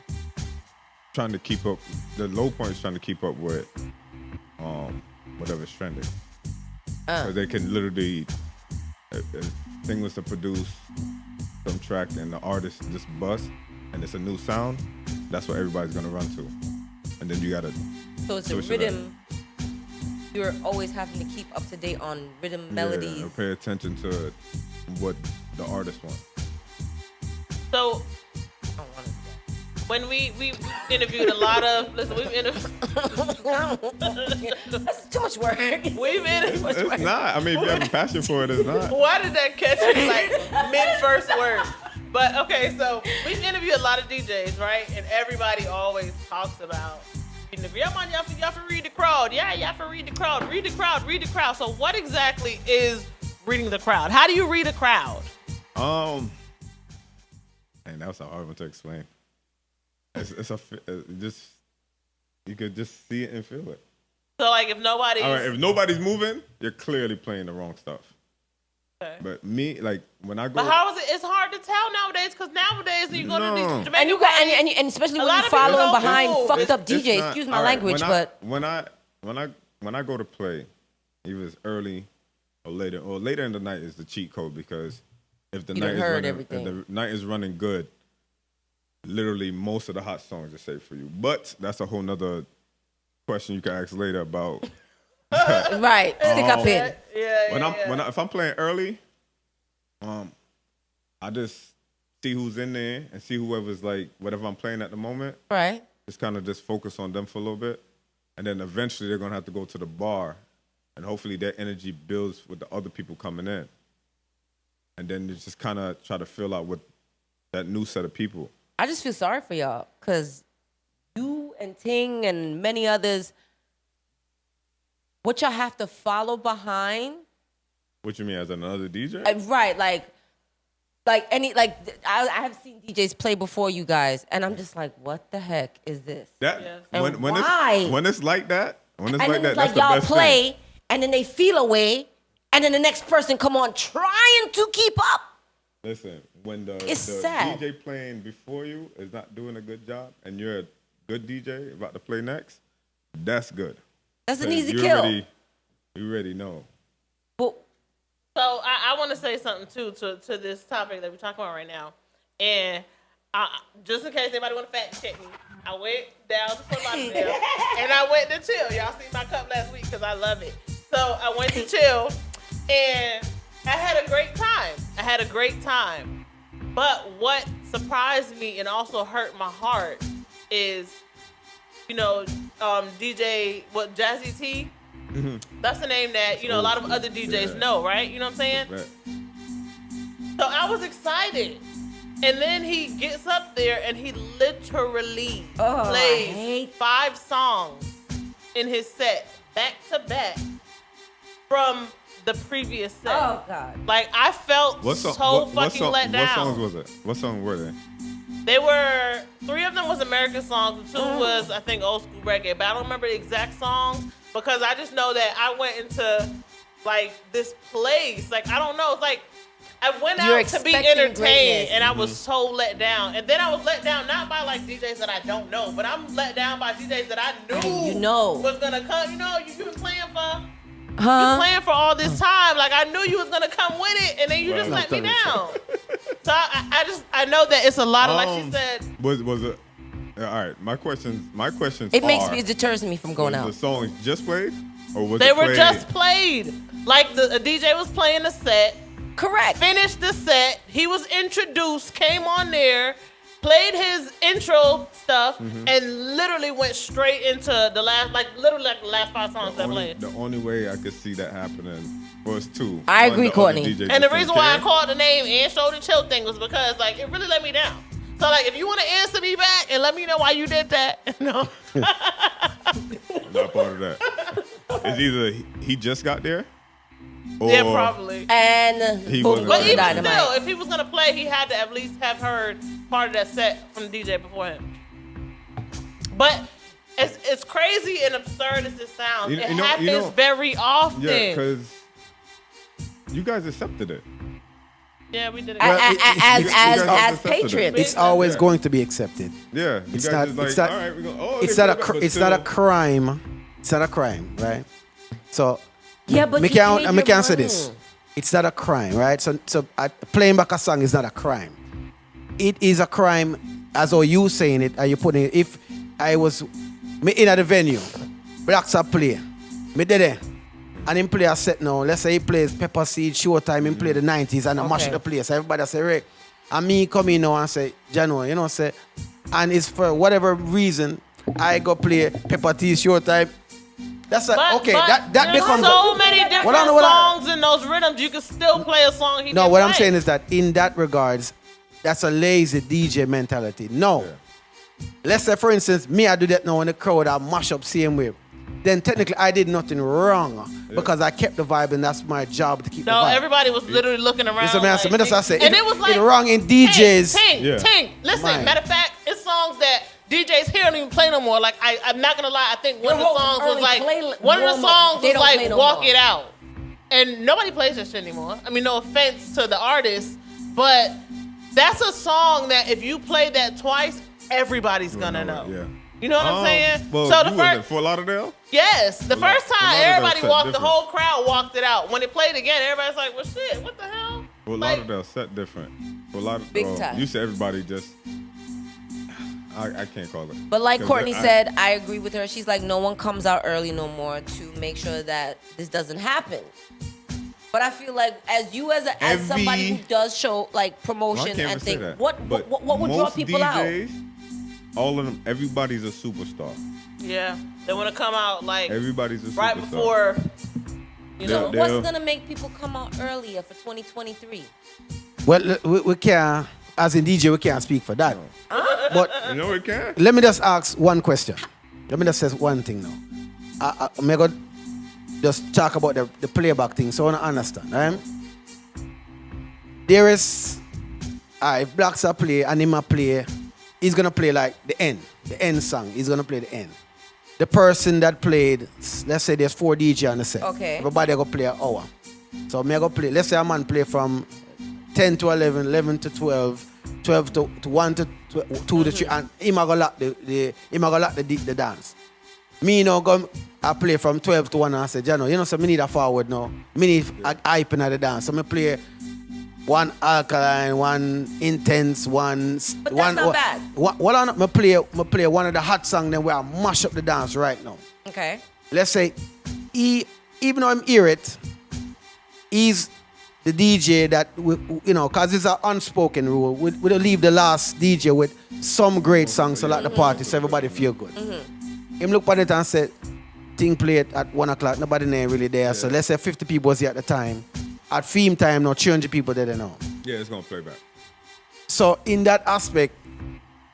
Trying to keep up. The low point is trying to keep up with whatever's trending. Because they can literally, if thing was to produce some track and the artist just bust and it's a new sound, that's what everybody's gonna run to. And then you gotta. So it's a switch it up. rhythm. You're always having to keep up to date on rhythm, melodies. Yeah, pay attention to what the artist wants. So I don't want to when we interviewed a lot of we've interviewed That's too much work. we've interviewed. It's not. I mean, if you have a passion for it, it's not. Why did that catch you like mid first word? But okay, so we've interviewed a lot of DJs, right? And everybody always talks about y'all for read the crowd. Yeah, y'all for read the crowd. Read the crowd. Read the crowd. So what exactly is reading the crowd? How do you read a crowd? And that was a hard one to explain. You could just see it and feel it. So like if nobody's All right, if nobody's moving, you're clearly playing the wrong stuff. Okay. But me, like when I go, But how is it? It's hard to tell nowadays because nowadays when you go to No. these Jamaican And you got parties, and especially A when lot you're of people following don't behind move. fucked up It's DJs. not- Excuse my all right, language, but when I go to play, either it's early or later in the night is the cheat code because if the You night done is heard running, everything. if the night is running good, literally most of the hot songs are safe for you. But that's a whole nother question you can ask later about. right, stick up in. Yeah. If I'm playing early, I just see who's in there and see whoever's like whatever I'm playing at the moment. Right. Just kind of just focus on them for a little bit, and then eventually they're gonna have to go to the bar, and hopefully their energy builds with the other people coming in, and then you just kind of try to fill out with that new set of people. I just feel sorry for y'all because you and Ting and many others, what y'all have to follow behind. What you mean as another DJ? Right, I have seen DJs play before you guys, and I'm just like, what the heck is this? That Yes. when And why? when it's like that, And that's then it's the like y'all best play, thing. and then they feel away, and then the next person come on trying to keep up. Listen, when the It's sad. DJ playing before you is not doing a good job, and you're a good DJ about to play next, that's good. That's an 'Cause easy you kill. You already know. But So I want to say something too to this topic that we're talking about right now, and just in case anybody want to fact check me, I went down to Fort Lauderdale and I went to chill. Y'all seen my cup last week because I love it. So I went to chill and I had a great time. But what surprised me and also hurt my heart is, DJ, Jazzy T? That's the name that, a lot of other DJs know, right? You know what I'm saying? Right. So I was excited. And then he gets up there and he literally plays 5 songs in his set, back to back, from the previous set. Oh, God. Like, I felt What so song, fucking let down. What songs was it? What song were they? They were, 3 of them was American songs, and 2 was, I think, old school reggae. But I don't remember the exact songs because I just know that I went into, like, this place. Like, I don't know. It's like, I went out to be entertained, greatness. and I was so let down. And then I was let down not by, like, DJs that I don't know, but I'm let down by DJs that I knew was going to come. You've been playing for... You playing for all this time, like I knew you was gonna come with it, and then you just let me down. So I know that it's a lot of, like she said. Was it? All right, my questions. It deters me from going out. The songs just played, or was They it were played? just played. Like a DJ was playing the set. Correct. Finished the set. He was introduced. Came on there. Played his intro stuff and literally went straight into the last, the last 5 songs that played. The only way I could see that happening was 2. I agree, Courtney. And the reason why I called the name and showed the chill thing was because, like, it really let me down. So, like, if you want to answer me back and let me know why you did that, no. Not part of that. It's either he just got there, or yeah, probably. And He boom, wasn't But But even Dynamite. still, if he was gonna play, he had to at least have heard part of that set from the DJ before him. But it's crazy and absurd as it sounds. It happens very often. yeah, because you guys accepted it. Yeah, we did it. Well, as patriots. It's always going to be accepted. Yeah, you It's guys not- is it's like, not- all right, we're gonna. It's not a crime. It's not a crime, right? So Yeah, but me you can paid me your can say money. this. It's not a crime, right? So playing back a song is not a crime. It is a crime as all you saying it, are you putting it. If I was me in at the venue, Blacks are play, me did it, and him play a set now. Let's say he plays Pepper Seed Showtime, him play the 90s and I mash up the place. Everybody say, Rick, and me come in now and say, Jano, say, and it's for whatever reason I go play Pepper Tea Showtime. That's a, But that there's becomes so many different Hold on. songs in those rhythms. You can still play a song he No, didn't what I'm play. saying is that in that regards, that's a lazy DJ mentality. No. Let's say, for instance, me, I do that now in the crowd, I mash up same way. Then technically I did nothing wrong because I kept the vibe and that's my job to keep the No, vibe. everybody was literally looking around. Listen, man, like, so I say, and it was like wrong in DJs. Ting. Listen, Mine. matter of fact, it's songs that DJs here don't even play no more. Like I'm not gonna lie, I think one of the songs was like Walk It Out, and nobody plays that shit anymore. I mean, no offense to the artist, but that's a song that if you play that twice, everybody's gonna know. Yeah. You know what I'm saying? Well, So you the was in first, Fort Lauderdale? yes, the first Fort time Lauderdale everybody set walked, the different. whole crowd walked it out. When it played again, everybody's like, "Well, shit, what the hell?" Fort Like- Lauderdale set different. Fort Lauderdale. Big time. You said everybody just. I can't call it. But like 'Cause Courtney said, I agree with her. She's like, no one comes out early no more to make sure that this doesn't happen. But I feel like as somebody who does show like Well, I promotion can't even and say think, that. what But would draw most people DJs, out? All of them, everybody's a superstar. Yeah, they want to come out like Everybody's a superstar. right before. You So know, They'll- what's gonna make people come out earlier for 2023? Well, we can't, as in DJ, we can't speak for that. But You know it can. let me just ask one question. Let me just say one thing now. I'm going to just talk about the playback thing so I want to understand, right? There is, if Blacks are play and him a play, he's going to play like the end song. He's going to play the end. The person that played, let's say there's 4 DJ on the set. Okay. Everybody going to play an hour. So I'm going to play, let's say a man play from 10 to 11, 11 to 12, 12 to 1 to 2 to 3, and him a go lock the dance. Me now go I play from 12 to 1 and I say, Jano, so me need a forward now. Me need a hype in the dance. So me play one alkaline, one intense, one. But that's not bad. Me play one of the hot songs then where I mash up the dance right now. Okay. Let's say even though I'm hear it, he's the DJ that because it's an unspoken rule. We'll leave the last DJ with some great songs to like the party, so everybody feel good. Him look at it and said, "Thing played at 1 o'clock. Nobody ain't really there. So let's say 50 people was here at the time. At theme time, now 300 people there now. Yeah, it's gonna play back. So in that aspect,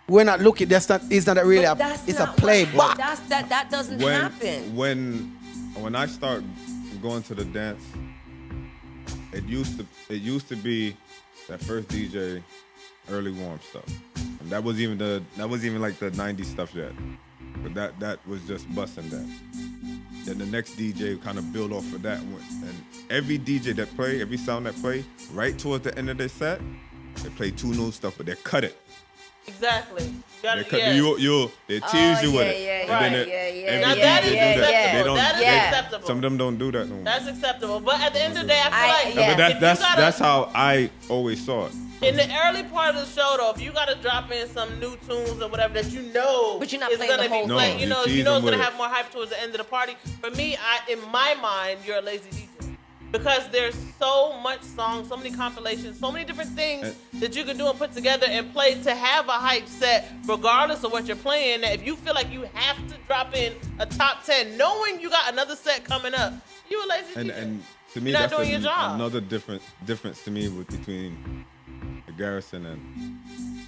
we're not looking. It's not really it's a playback. That doesn't happen. When I start going to the dance, it used to be that first DJ early warm stuff, and that was even like the 90s stuff yet, but that was just busting that. Then the next DJ kind of build off of that, and every DJ that play, every sound that play, right towards the end of their set, they play two new stuff, but they cut it. Exactly. They tease you with it. Now that is acceptable. That is acceptable. Some of them don't do that no more. That's acceptable. But at the end of the day, I feel like that's how I always saw it. In the early part of the show, though, if you gotta drop in some new tunes or whatever that you know but you're not is playing gonna the whole be played, thing. you know it's gonna have more hype towards the end of the party. For me, in my mind, you're a lazy DJ. Because there's so much songs, so many compilations, so many different things that you can do and put together and play to have a hype set, regardless of what you're playing. That if you feel like you have to drop in a top 10, knowing you got another set coming up, you a lazy DJ. And to me, you're not that's doing your job. Another difference to me between the Garrison and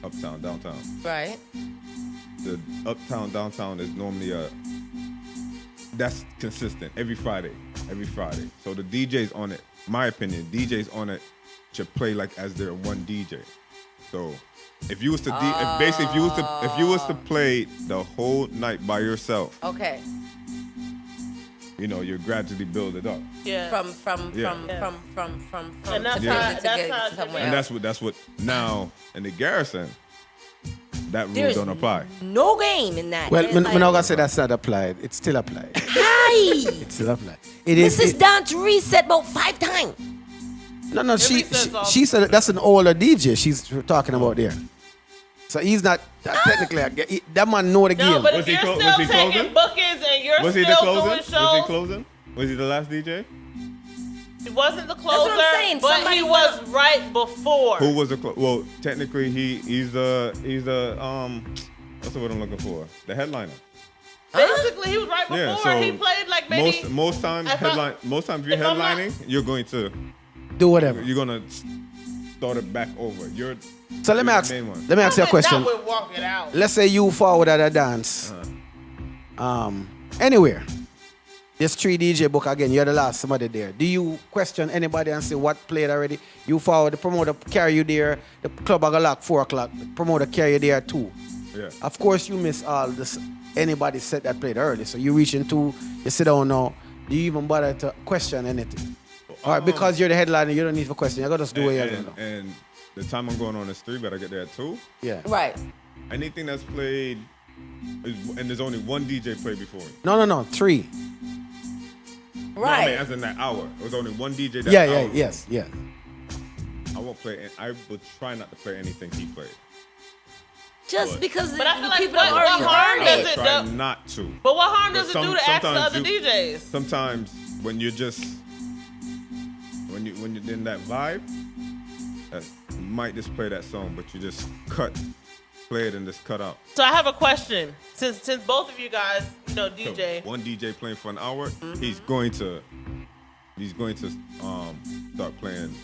Uptown Downtown. Right. The Uptown Downtown is normally that's consistent every Friday. So the DJs on it, my opinion, DJs on it should play like as their one DJ. So if you was to if you was to play the whole night by yourself, okay, you gradually build it up. Yeah. From And that's how and that's what now in the Garrison, that rule There's don't apply. no game in that. Well, I'm not gonna say that's not applied. It's still applied. Hi. It's still applied. It is. This is down to reset about 5 times. No. She said that's an older DJ. She's talking about there. So he's not technically. That man know the game. No, but Was if he you're was he still taking closing? bookings and you're Was he the still closing? doing Was he shows, closing? Was he the last DJ? he wasn't the what closer, I'm saying. but Somebody he was right before. Who was the well? Technically, he's the what's the word I'm looking for? The headliner. Basically, he was right before. Yeah, so he played like maybe most times if I'm- most times you're if I'm not- headlining, you're going to Do whatever. you're gonna start it back over. So let me ask. main one. Let me ask you a question. Not with Walk It Out. Let's say you forward at a dance, anywhere. There's 3 DJ book again. You're the last somebody there. Do you question anybody and say what played already? You forward, the promoter carry you there. The club are gonna lock 4 o'clock. The promoter carry you there too. Yeah. Of course, you miss all this. Anybody set that played early, so you reach into, you sit down now. Do you even bother to question anything? All right, because you're the headliner, you don't need to question. You gotta just do what you do. And the time I'm going on is 3, but I get there at 2. Yeah. Right. Anything that's played, and there's only one DJ played before me. No. 3. No, Right. I mean, as in that hour. It was only one DJ that Yeah. hour. Yes. I won't play. I would try not to play anything he played. Just But- because But I feel the like people what have already harm heard does it. it Try do? not to. But what harm But does it do to ask the sometimes other DJs? Sometimes when you're just when you're in that vibe, you might just play that song, but you just play it and just cut out. So I have a question. Since both of you guys, So DJ. one DJ playing for an hour, he's going to start playing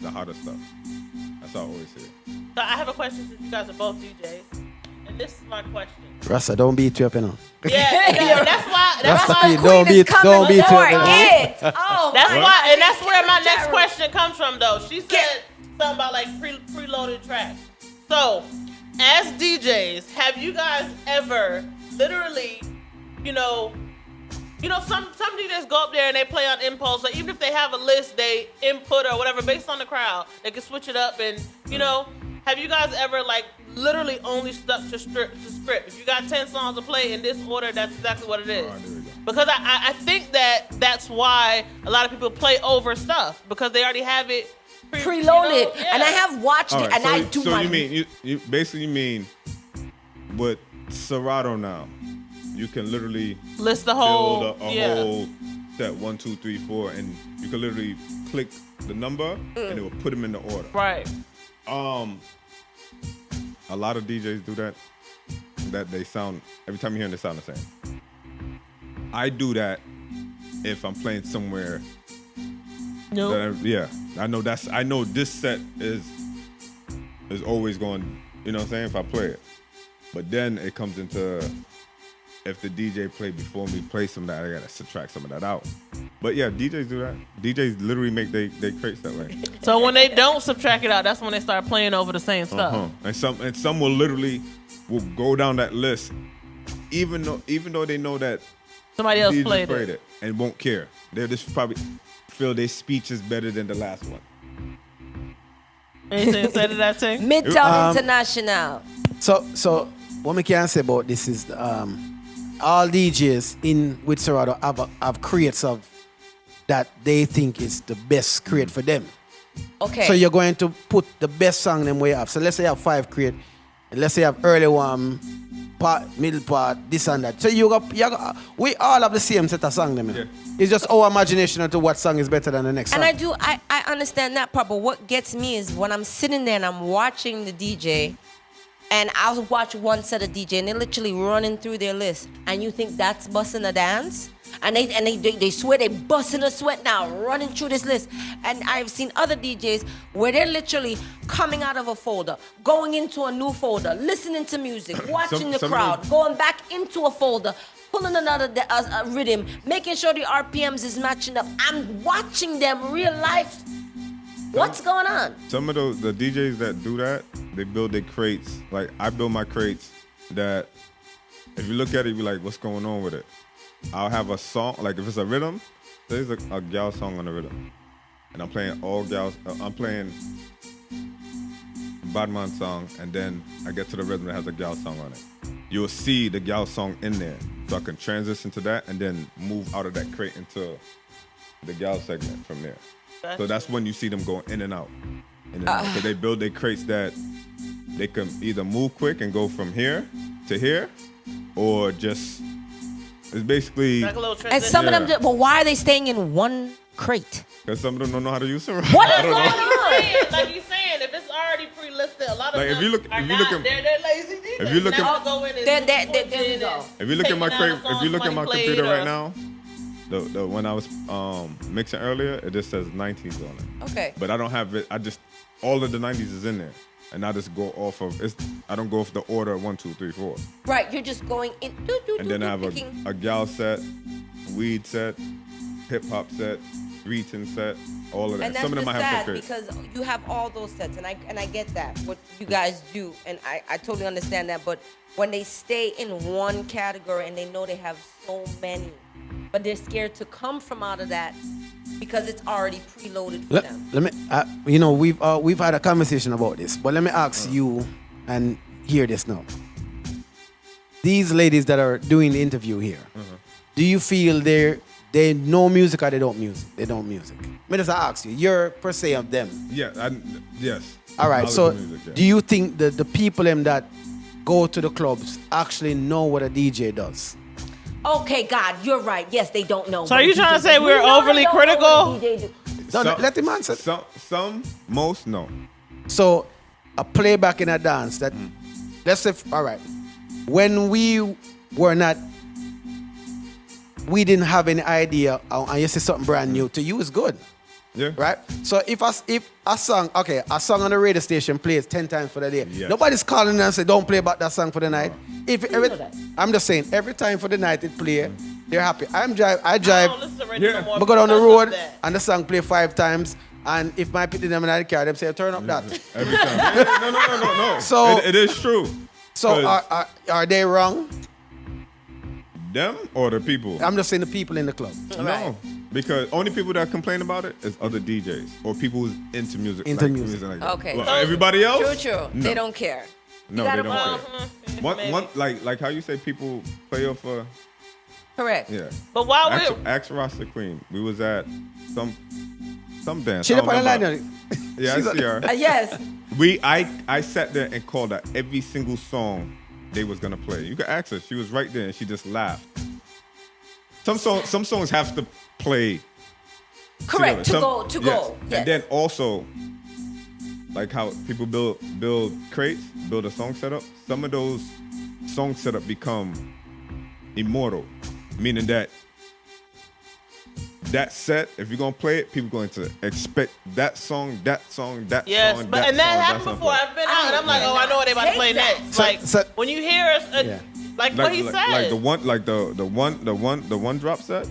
the hotter stuff. That's how I always say it. So I have a question since you guys are both DJs. And this is my question. Rasta, don't beat you up, Yeah, that's why Rasta, Queen don't is beat coming you for up. it. Oh, That's my why, God. and that's where my next Terrible. question comes from, though. She said something about like preloaded tracks. So, as DJs, have you guys ever literally, some DJs go up there and they play on impulse. So even if they have a list, they input or whatever based on the crowd. They can switch it up, and have you guys ever like literally only stuck to script? If you got 10 songs to play in this order, that's exactly what it is. All right, there we go. Because I think that's why a lot of people play over stuff because they already have it preloaded, yeah. and I have watched All it, right, and I do so my. you mean you basically mean with Serato now, you can literally list the whole build a whole set 1, 2, 3, 4, and You can literally click the number and it will put them in the order. Right. A lot of DJs do that. That they sound, every time you hear them, they sound the same. I do that if I'm playing somewhere. Nope. I know this set is always going, you know what I'm saying, if I play it. But then it comes into, if the DJ played before me, play some of that, I gotta subtract some of that out. But yeah, DJs do that. DJs literally make they crates that way. So when they don't subtract it out, that's when they start playing over the same stuff. And some will go down that list, even though they know that Somebody else DJ played it it. and won't care. They'll just probably feel their speech is better than the last one. Anything to say to that thing? Midtown International. So what we can say about this is all DJs in with Serato have creates of that they think is the best create for them. Okay. So you're going to put the best song them way up. So let's say you have 5 create, and let's say you have early one, part, middle part, this and that. So we all have the same set of song them. You know? Yeah. It's just our imagination into what song is better than the next song. And I understand that part, but what gets me is when I'm sitting there and I'm watching the DJ, and I'll watch one set of DJ and they're literally running through their list, and you think that's busting a dance? And they swear they busting a sweat now, running through this list. And I've seen other DJs where they're literally coming out of a folder, going into a new folder, listening to music, watching the crowd, going back into a folder, pulling another rhythm, making sure the RPMs is matching up. I'm watching them real life. What's going on? Some of the DJs that do that, they build their crates. Like I build my crates that if you look at it, you be like, what's going on with it? I'll have a song, like if it's a rhythm, there's a gal song on the rhythm. And I'm playing all gals, I'm playing Badman song, and then I get to the rhythm that has a gal song on it. You'll see the gal song in there. So I can transition to that and then move out of that crate into the gal segment from there. So that's when you see them going in and out. So they build their crates that they can either move quick and go from here to here, or just, it's basically, Like a little transition. And some of them, but why are they staying in one crate? because some of them don't know how to use it right. What I is don't going know. on? Like you're saying, if it's already pre-listed, a lot of Like, them if you look are at- they're lazy DJs. if you look Now at- I'll go in and There you go. If you look at my taking crate, out a if you look at song my somebody computer played right or- now, the when I was mixing earlier, it just says 90s on it. Okay. But I don't have it. I just, all of the 90s is in there, and I just go off of it's. I don't go off the order 1, 2, 3, 4, Right, you're just going in. and then I have picking. a gal set, weed set, hip hop set, greeting set, all of that. And that's Some of them just I have sad separate. because you have all those sets, and I get that, what you guys do, and I totally understand that. But when they stay in one category and they know they have so many, but they're scared to come from out of that because it's already preloaded for them. Let me, we've had a conversation about this, but let me ask you and hear this now. These ladies that are doing the interview here, do you feel they know music or they don't music? They don't music. Me just ask you. You're per se of them. Yeah, yes. All right. Knowledge So, of music, yeah. do you think that the people them that go to the clubs actually know what a DJ does? Okay, God, you're right. Yes, they don't know. So what are you a trying DJ to say do. we're We know overly they don't know what a critical? DJ do. No, let him answer. Some, most no. So, a playback in a dance that, let's say, all right, when we were not, we didn't have any idea, and you see something brand new to you is good, Yeah. right? So if a song on the radio station plays 10 times for the day, Yes. nobody's calling and say, don't play back that song for the night. know that? I'm just saying, every time for the night it play, they're happy. I I drive. don't listen to radio Yeah. no more I go down the because of road that. and the song play 5 times, and if my people them in the car, them say turn up that. Every time. Yeah, no. So- it is true. So 'Cause are they wrong? them or the people? I'm just saying the people in the club. No, because only people that complain about it is other DJs or people who's into music. Into like music. like that. Okay. Well, So- everybody else? True. No. They don't care. No, You they gotta don't put- care. One, like how you say people play off for, Correct. yeah. But while Ask Rasta Queen. We was at some dance. She I up don't on the line. remember. Yeah, I see her. Yes. I sat there and called out every single song they was gonna play. You could ask her. She was right there and she just laughed. Some songs have to play Correct. See, To some- go. yes. Yes. And then also, like how people build crates, build a song setup. Some of those song setup become immortal, meaning that set, if you're gonna play it, people going to expect that song, that song, that Yes, song, but that and that song, happened that song before. play. I've been out, and I'm like, oh, I know what they about to play Take that. next. So- Like so- when you hear us, Yeah. like what he said, like the one drop set.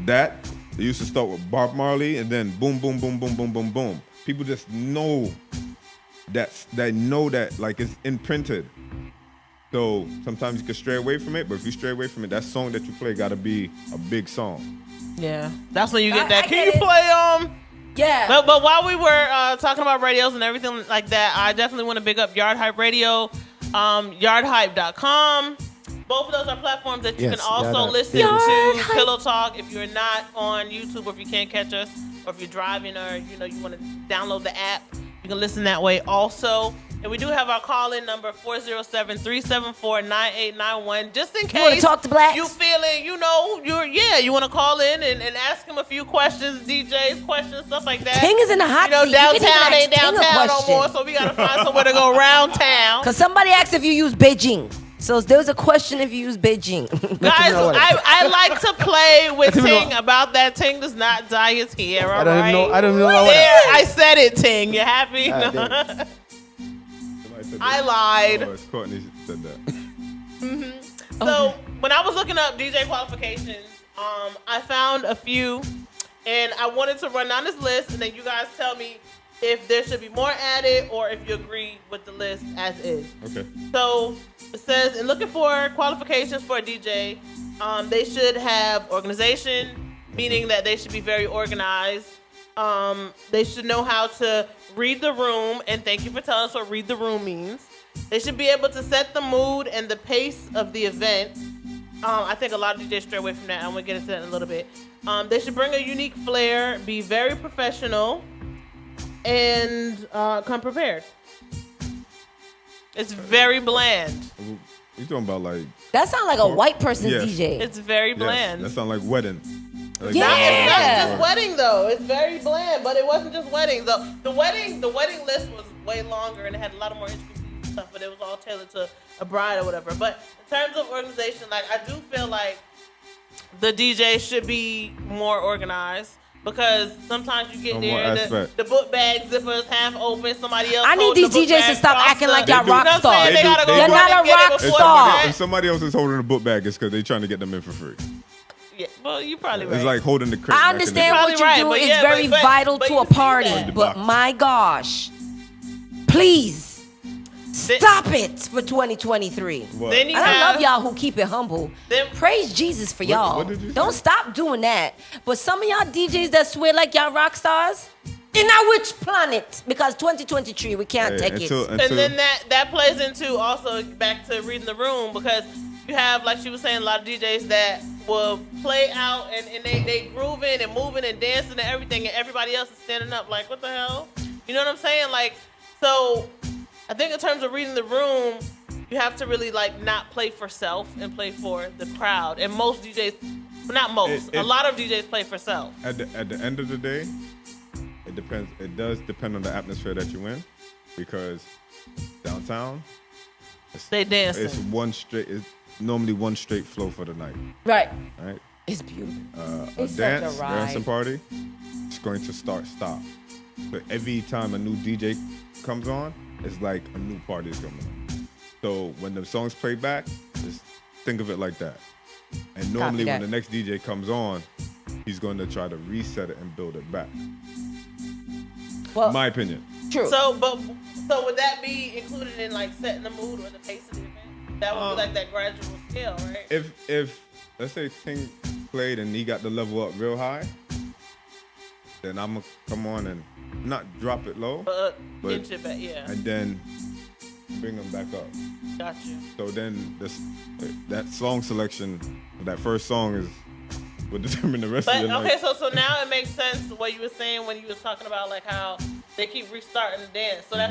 That it used to start with Bob Marley and then boom, boom, boom, boom, boom, boom, boom. People just know that like it's imprinted. So sometimes you can stray away from it, but if you stray away from it, that song that you play got to be a big song. yeah, that's when you get I that. get Can you it. play Yeah. But while we were talking about radios and everything like that, I definitely want to big up Yard Hype Radio, yardhype.com. Both of those are platforms that you Yes, can also Yard Hype. listen Yard to Hype. Pillow Talk if you're not on YouTube or if you can't catch us or if you're driving or you want to download the app. You can listen that way also. And we do have our call-in number 407-374-9891 just in case You wanna talk to blacks? you feeling, you want to call in and ask him a few questions, DJs, questions, stuff like that. Ting is in the hot seat. You can even Downtown ain't ask Ting a downtown no question. more, so we got to find somewhere to go around town. Because somebody asked if you use Beijing. So there was a question if you use Beijing. Guys, know what I like to play with Let me know. Ting about that. Ting does not dye his hair, all I don't right? even know. I don't even know what. There, I said it, Ting. You happy? Ah, Somebody said I that. lied. Oh, it's Courtney said that. So when I was looking up DJ qualifications, I found a few, and I wanted to run down this list, and then you guys tell me if there should be more added or if you agree with the list as is. Okay. So it says, in looking for qualifications for a DJ, they should have organization, meaning that they should be very organized. They should know how to read the room, and thank you for telling us what read the room means. They should be able to set the mood and the pace of the event. I think a lot of DJs stray away from that. I'm gonna get into that in a little bit. They should bring a unique flair, be very professional, and come prepared. It's very bland. You talking about like That sounds like a white person's Yes. DJ. It's very yes, bland. that sound like wedding. Like Yeah. It's not Yeah. just wedding though. It's very bland, but it wasn't just weddings. The wedding list was way longer and it had a lot of more intricacies and stuff, but it was all tailored to a bride or whatever. But in terms of organization, like I do feel like the DJ should be more organized. Because sometimes you get One there more and aspect. the book bag zipper is half open. Somebody else. I need holding these the book DJs to bag stop across acting the- like y'all You know rock what I'm saying? stars. They gotta go You're run not and a get it rock before If the star. event. somebody else is holding the book bag, it's because they're trying to get them in for free. Yeah, well, you probably right. It's like holding the crate. I back in the understand day. what Probably you right, do but is yeah, very but vital but to you a see party, that. but my gosh, please stop it for 2023. What? Then you And I have love y'all who keep it humble. Then- Praise Jesus for y'all. what did you say? Don't stop doing that. But some of y'all DJs that swear like y'all rock stars, in our which planet? Because 2023, we can't Hey, take until, it. And then that plays into also back to reading the room because you have, like she was saying, a lot of DJs that will play out and they grooving and moving and dancing and everything, and everybody else is standing up like, what the hell? You know what I'm saying? Like, so I think in terms of reading the room, you have to really like not play for self and play for the crowd. And most DJs, well, not most, a lot of DJs play for self. At the end of the day, it depends. It does depend on the atmosphere that you in, because downtown, They dancing. it's normally one straight flow for the night, Right. right? It's beautiful. A It's such a dancing ride. party, it's going to stop. But every time a new DJ comes on, it's like a new party is coming on. So when the songs play back, just think of it like that. And normally that. when the next DJ comes on, he's going to try to reset it and build it back. Well, My opinion. true. So would that be included in like setting the mood or the pace of the event? That would be like that gradual scale, right? If let's say Ting played and he got the level up real high, then I'm gonna come on and not drop it low, But But- inch it back, yeah. and then bring them back up. Got you. So then that song selection, that first song is will determine the rest But of the okay, night. so now it makes sense what you were saying when you was talking about like how they keep restarting the dance. So that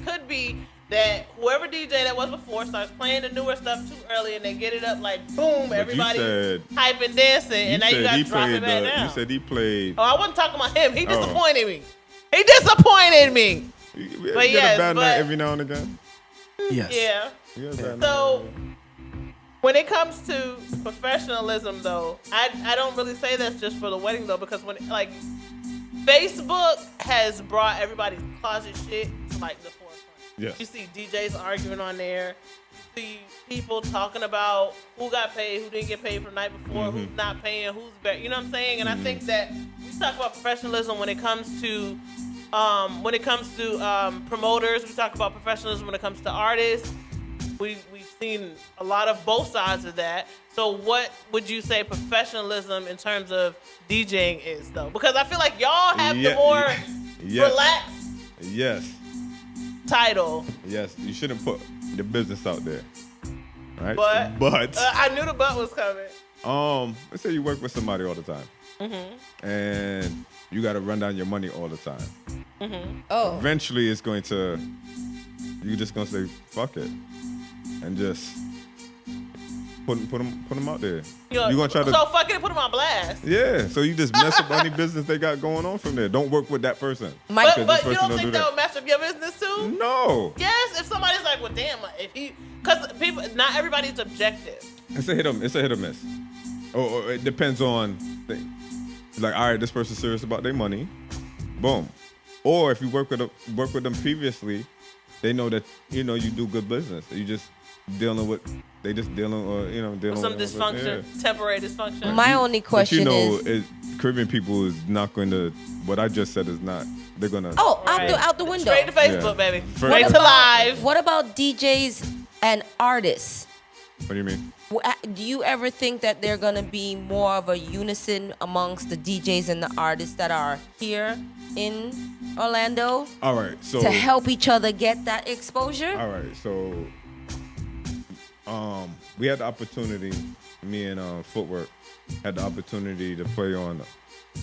could be that whoever DJ that was before starts playing the newer stuff too early, and they get it up like boom, everybody hype and dancing, and now you got to drop it back down. You said he played. Oh, I wasn't talking about him. He disappointed me. He disappointed me. But yes, a bad night every now and again. Yes. Yeah. Yeah. So when it comes to professionalism, though, I don't really say that's just for the wedding though, because when like Facebook has brought everybody's closet shit to like the forefront. Yes. You see DJs arguing on there. You see people talking about who got paid, who didn't get paid from the night before, who's not paying, who's better. You know what I'm saying? And I think that we talk about professionalism when it comes to promoters. We talk about professionalism when it comes to artists. We've seen a lot of both sides of that. So what would you say professionalism in terms of DJing is, though? Because I feel like y'all have the more relaxed title. Yes, you shouldn't put the business out there, right? But I knew the butt was coming. Let's say you work with somebody all the time, and you got to run down your money all the time. Oh. Eventually, you're just gonna say fuck it, and just put them out there. You're gonna try to. So fuck it, put them on blast. Yeah. So you just mess up any business they got going on from there. Don't work with that person. But you don't think that would mess up your business too? No. Yes. If somebody's like, well, damn, because people, not everybody's objective. It's a hit or miss. Or it depends on things. It's like, all right, this person's serious about their money. Boom. Or if you work with them previously, they know that you do good business. You just dealing with some dysfunction, temporary dysfunction. My only question is, Caribbean people is not going to. What I just said is not. They're gonna. Oh, out the window. Straight to Facebook, baby. Straight to live. What about DJs and artists? What do you mean? Do you ever think that they're gonna be more of a unison amongst the DJs and the artists that are here in Orlando? All right, so to help each other get that exposure. All right, so we had the opportunity. Me and Footwork had the opportunity to play on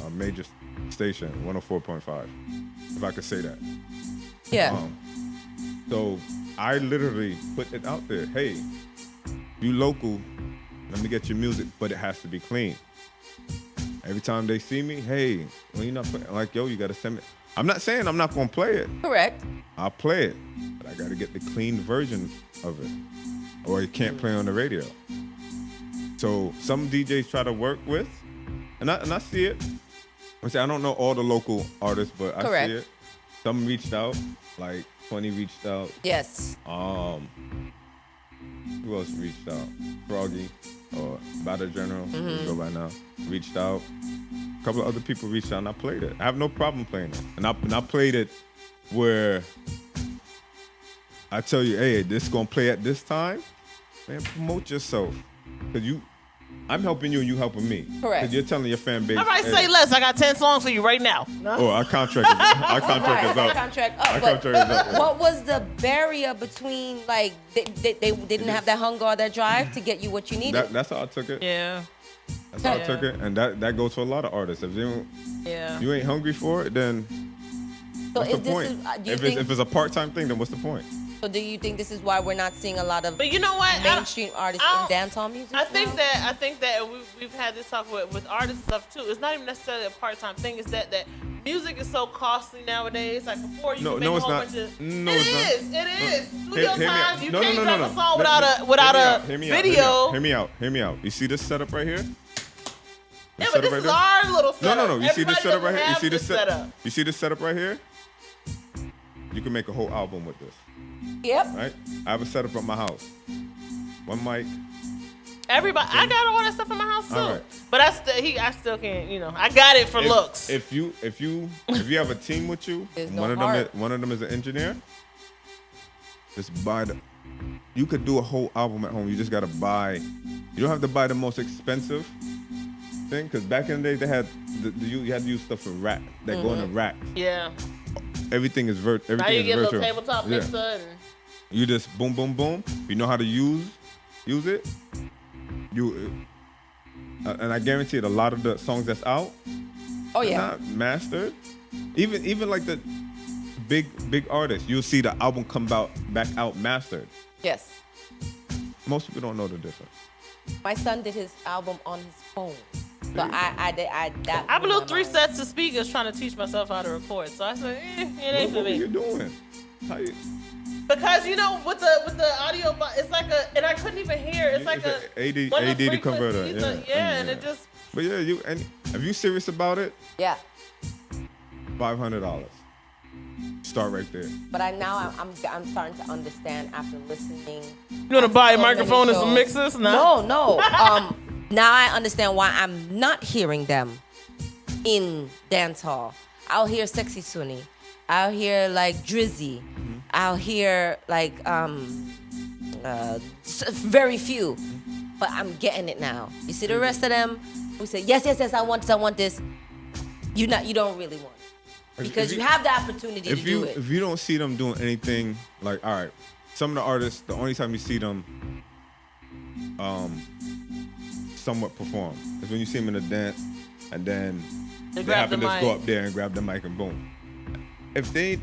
a major station, 104.5, if I could say that. Yeah. So I literally put it out there. Hey, you local, let me get your music, but it has to be clean. Every time they see me, hey, when you're not playing, like, yo, you got to send me. I'm not saying I'm not going to play it. Correct. I'll play it, but I got to get the clean version of it, or it can't play on the radio. So some DJs try to work with, and I see it. I don't know all the local artists, but I see it. Some reached out, like 20 reached out. Yes. Who else reached out? Froggy or Battle General, we go by now, reached out. A couple of other people reached out and I played it. I have no problem playing it. And I played it where I tell you, hey, this is gonna play at this time. Man, promote yourself. Cause I'm helping you and you helping me. Correct. Cause you're telling your fan base. All right, say less. I got 10 songs for you right now. Oh, our contract is up. What was the barrier between, like, they didn't have that hunger or that drive to get you what you needed? That's how I took it. Yeah. That's how I took it. And that goes for a lot of artists. If you ain't hungry for it, then what's the point? If it's a part-time thing, then what's the point? So do you think this is why we're not seeing a lot of but you know what? mainstream artists in dancehall music? I think that we've had this talk with artists and stuff too. It's not even necessarily a part-time thing. It's that music is so costly nowadays. Like before, you could make a whole bunch of. No, it is. Studio time. You can't drop a song without a video. Hear me out. You see this setup right here? Yeah, but this is our little setup. No. You see this setup right here? You see this setup? You see this setup right here? You can make a whole album with this. Yep. Right? I have a setup at my house. One mic. Everybody, I got all that stuff in my house too. Right. But I still can't. I got it for looks. If you have a team with you, one of them is an engineer. Just buy you could do a whole album at home. You just gotta buy. You don't have to buy the most expensive thing, because back in the day they had you had to use stuff for rack that go in the rack. Yeah. Everything is virtual. Now you get a little tabletop mixer. And you just boom, boom, boom. You know how to use it. And I guarantee it. A lot of the songs that's out, they're not mastered. Even like the big artists, you'll see the album come back out mastered. Yes. Most people don't know the difference. My son did his album on his phone. So I blew 3 sets of speakers trying to teach myself how to record. So I said, it ain't for What are me. you doing? How you? Because with the audio, it's like and I couldn't even hear. It's like an AD one of the to converter. frequencies, Yeah, and it just. But yeah, if you serious about it, Yeah. $500. Start right there. But I'm starting to understand after listening. You want to buy a so many microphone and some shows. mixers? No. Now I understand why I'm not hearing them in dance hall. I'll hear Sexy Sunny. I'll hear like Drizzy. I'll hear like very few. But I'm getting it now. You see the rest of them? We say yes. I want this. You don't really want it. Because you have the opportunity to do it. If you don't see them doing anything, like, all right, some of the artists, the only time you see them somewhat perform is when you see them in a dance and then they happen to just go up there and grab the mic and boom. If they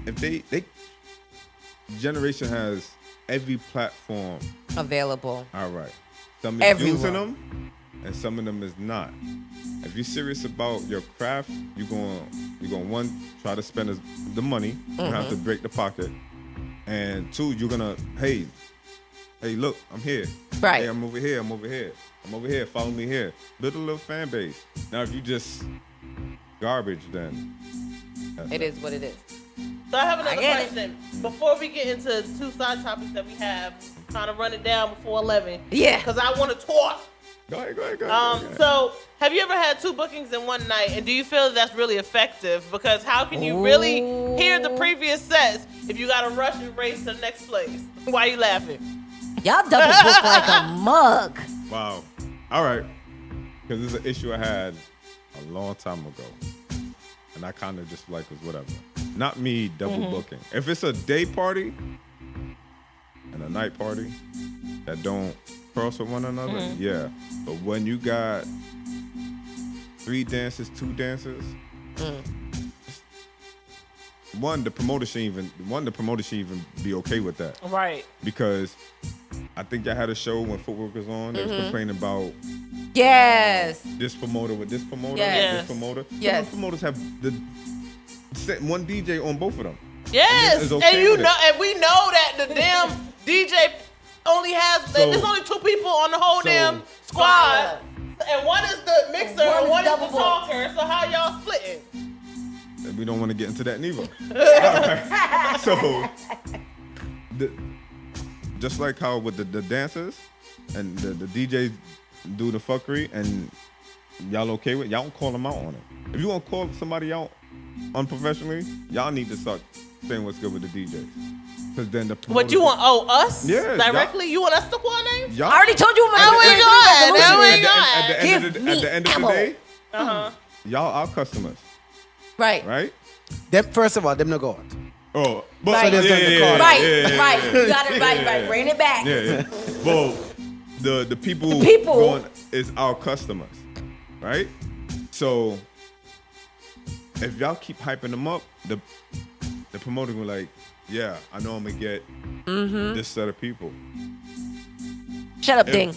generation has every platform Available. all right. Some is Everyone. using them and some of them is not. If you're serious about your craft, you're going one, try to spend the money. You have to break the pocket. And 2, you're gonna, hey, look, I'm here. Right. Hey, I'm over here. Follow me here. Build a little fan base. Now, if you just garbage, then It is what it is. So I have another get it. question. Before we get into 2 side topics that we have, trying to run it down before 11. Yeah. Because I want to talk. Go ahead. So, have you ever had 2 bookings in one night, and do you feel that's really effective? Because how can you really hear the previous sets if you got to rush and race to the next place? Why are you laughing? Y'all double book like a mug. Wow. All right. Because this is an issue I had a long time ago. And I kind of just like was whatever. Not me double booking. If it's a day party and a night party that don't cross with one another, yeah. But when you got 3 dances, 2 dancers, the promoter should even be okay with that. Right. Because I think I had a show when Footwork was on. They was complaining about Yes. this promoter with this promoter, Yes. this promoter. Yes. Some promoters have one DJ on both of them. Yes. It's okay And you with know, it. and we know that the damn DJ only has. There's only 2 people on the whole damn squad, and one is the mixer and one is the talker. So how y'all splitting? And we don't want to get into that neither. So, just like how with the dancers and the DJs do the fuckery, and y'all okay with, y'all don't call them out on it. If you want to call somebody out unprofessionally, y'all need to start saying what's good with the DJs. Because then the What you want? Oh, us? Yeah, Directly? You want us to call names? y'all, I already told you what my Oh my God, resolution oh my is. God. at the end of the ammo. day, y'all our customers, Right. right? First of all, them no go out. Oh, but Right. So there's them to call. Right. yeah. You got it right. Bring it back. Yeah. Well, the people, going is our customers, right? So if y'all keep hyping them up, the promoter will like, yeah, I know I'm gonna get this set of people. Shut up, Ding.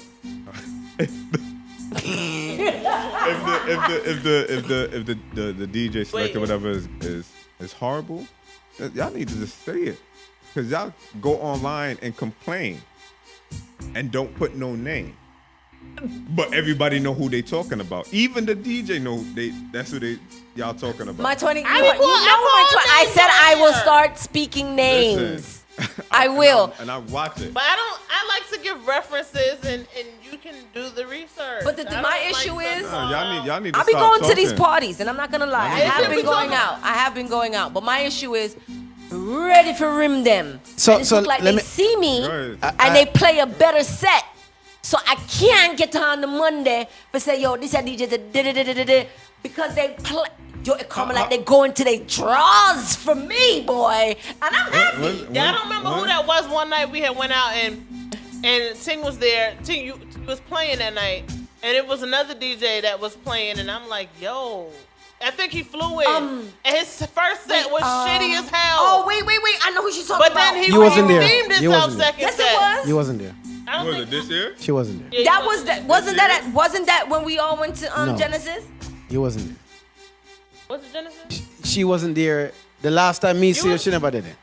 If the DJ selector whatever is horrible, y'all need to just say it, because y'all go online and complain and don't put no name, but everybody know who they talking about. Even the DJ know that's who y'all talking about. My 20. I said I will start speaking names. Listen, I will. and I watch it. But I like to give references, and you can do the research. But I don't my like issue to- is- Y'all need to I'll be stop going to these talking. parties, and I'm not gonna lie. I Yeah, have we been going talking. out. But my issue is ready for rim them. So- And it's so look like let they me- see me Right. and they play a better set. So I can't get on the Monday for say, yo, this a DJ that because they play. Yo, it come like they going to their draws for me, boy, and I'm happy. Yeah, I don't remember who that was. One night we had went out and Ting was there. Ting, you was playing that night, and it was another DJ that was playing, and I'm like, yo, I think he flew in, and his first set was shitty as hell. Oh, wait. I know who she's talking But about. then he wasn't there. redeemed You himself wasn't there. second Yes, set. it was. You wasn't there. I don't Was think it this year? She wasn't there. Yeah, That was that. Wasn't that when we all went to No. Genesis? You wasn't there. Was it Genesis? She wasn't there. The last time me see her, was- she never did it.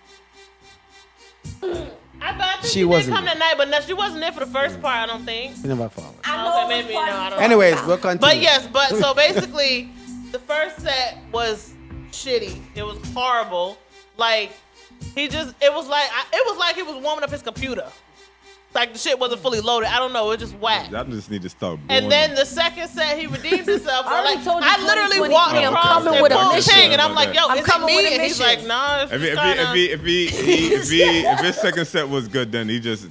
I think She she did wasn't come there. that night, but no, she wasn't there for the first part. I don't think. She never followed. Okay, maybe no. I don't. Anyways, we'll continue. But yes, so basically, the first set was shitty. It was horrible. Like it was like he was warming up his computer. Like the shit wasn't fully loaded. I don't know. It just whack. Y'all just need to start. And then the second set, he redeemed himself. I already Like told you I literally 2023, walked I'm across coming and with a pulled mission. Ting, and I'm like, yo, I'm is it coming with me? a And he's mission. like, nah. It's if just kinda- if his second set was good, then he just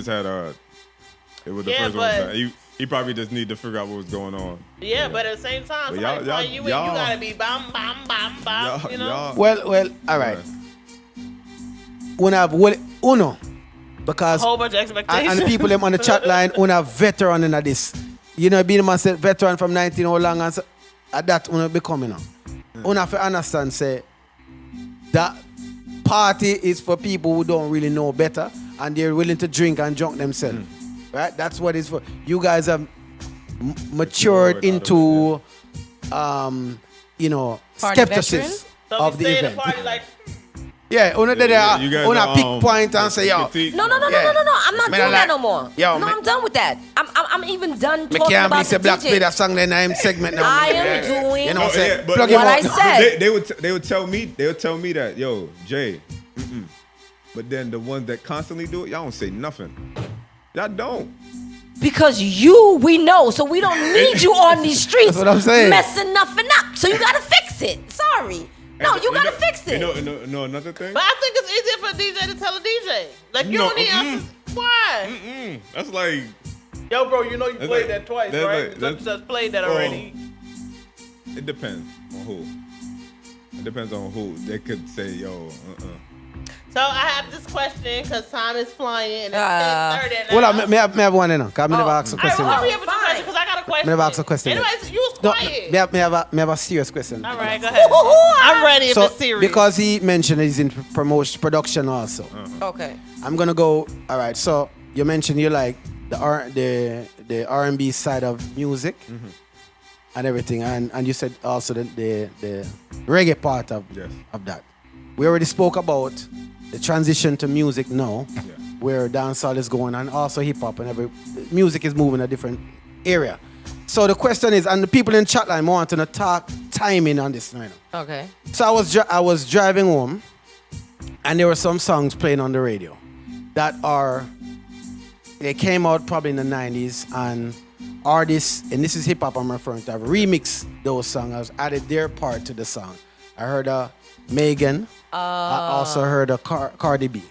had it was the Yeah, first but- one. He probably just need to figure out what was going on. Yeah, but at the same time, But somebody y'all- flying you in, you y'all- gotta be bam, bam, bam, bam. You know. Well, all right. Uno, because A whole bunch of expectations. and the people them on the chat line, una veteran in this. You know, being a man said veteran from 19 how long and so, at that una becoming now. Una have to understand say that party is for people who don't really know better and they're willing to drink and drunk themselves. Right? That's what it's for. You guys have matured into you know, Party skepticism So of we the stay in event. the party like, Yeah, una did You guys una are, pick point and say, yo, critique- No. Yeah. I'm not Me doing not that like- no more. Yo, no, me- I'm done with that. I'm even done me talking can't about believe say the Black DJ. play that song then I'm segment now. I am doing You know, Oh, say, yeah, but plug him what out. I said. They would tell me that, yo, Jay, but then the ones that constantly do it, y'all don't say nothing. Y'all don't. Because we know, so we don't need you on these streets That's what I'm saying. messing nothing up. So you gotta fix it. Sorry. No, you gotta fix it. No, another thing. but I think it's easier for a DJ to tell a DJ. Like you No, don't need answers. Why? That's like, Yo, bro, you know you That's played like- that twice, that's right? like- Such and that's- such played that already. it depends on who. It depends on who. They could say, yo, So I have this question because time is flying and it's 10:30. and Well, now- me have one now, because I never asked a All right, question. well, hurry up with your Fine. question because I got a question. Me never asked a question. Anyways, you was No, quiet. me have a serious question. All right, go ahead. I'm ready if So, it's serious. because he mentioned he's in production also. Okay. I'm gonna go. All right. So you mentioned you like the R&B side of music and everything, and you said also the reggae part of Yes. that. We already spoke about the transition to music now, Yeah. where dancehall is going, and also hip hop, and every music is moving a different area. So the question is, and the people in chat line want to talk timing on this right now. Okay. So I was driving home, and there were some songs playing on the radio that they came out probably in the 90s, and artists, and this is hip hop I'm referring to, have remixed those songs, have added their part to the song. I heard Megan. I also heard Cardi B.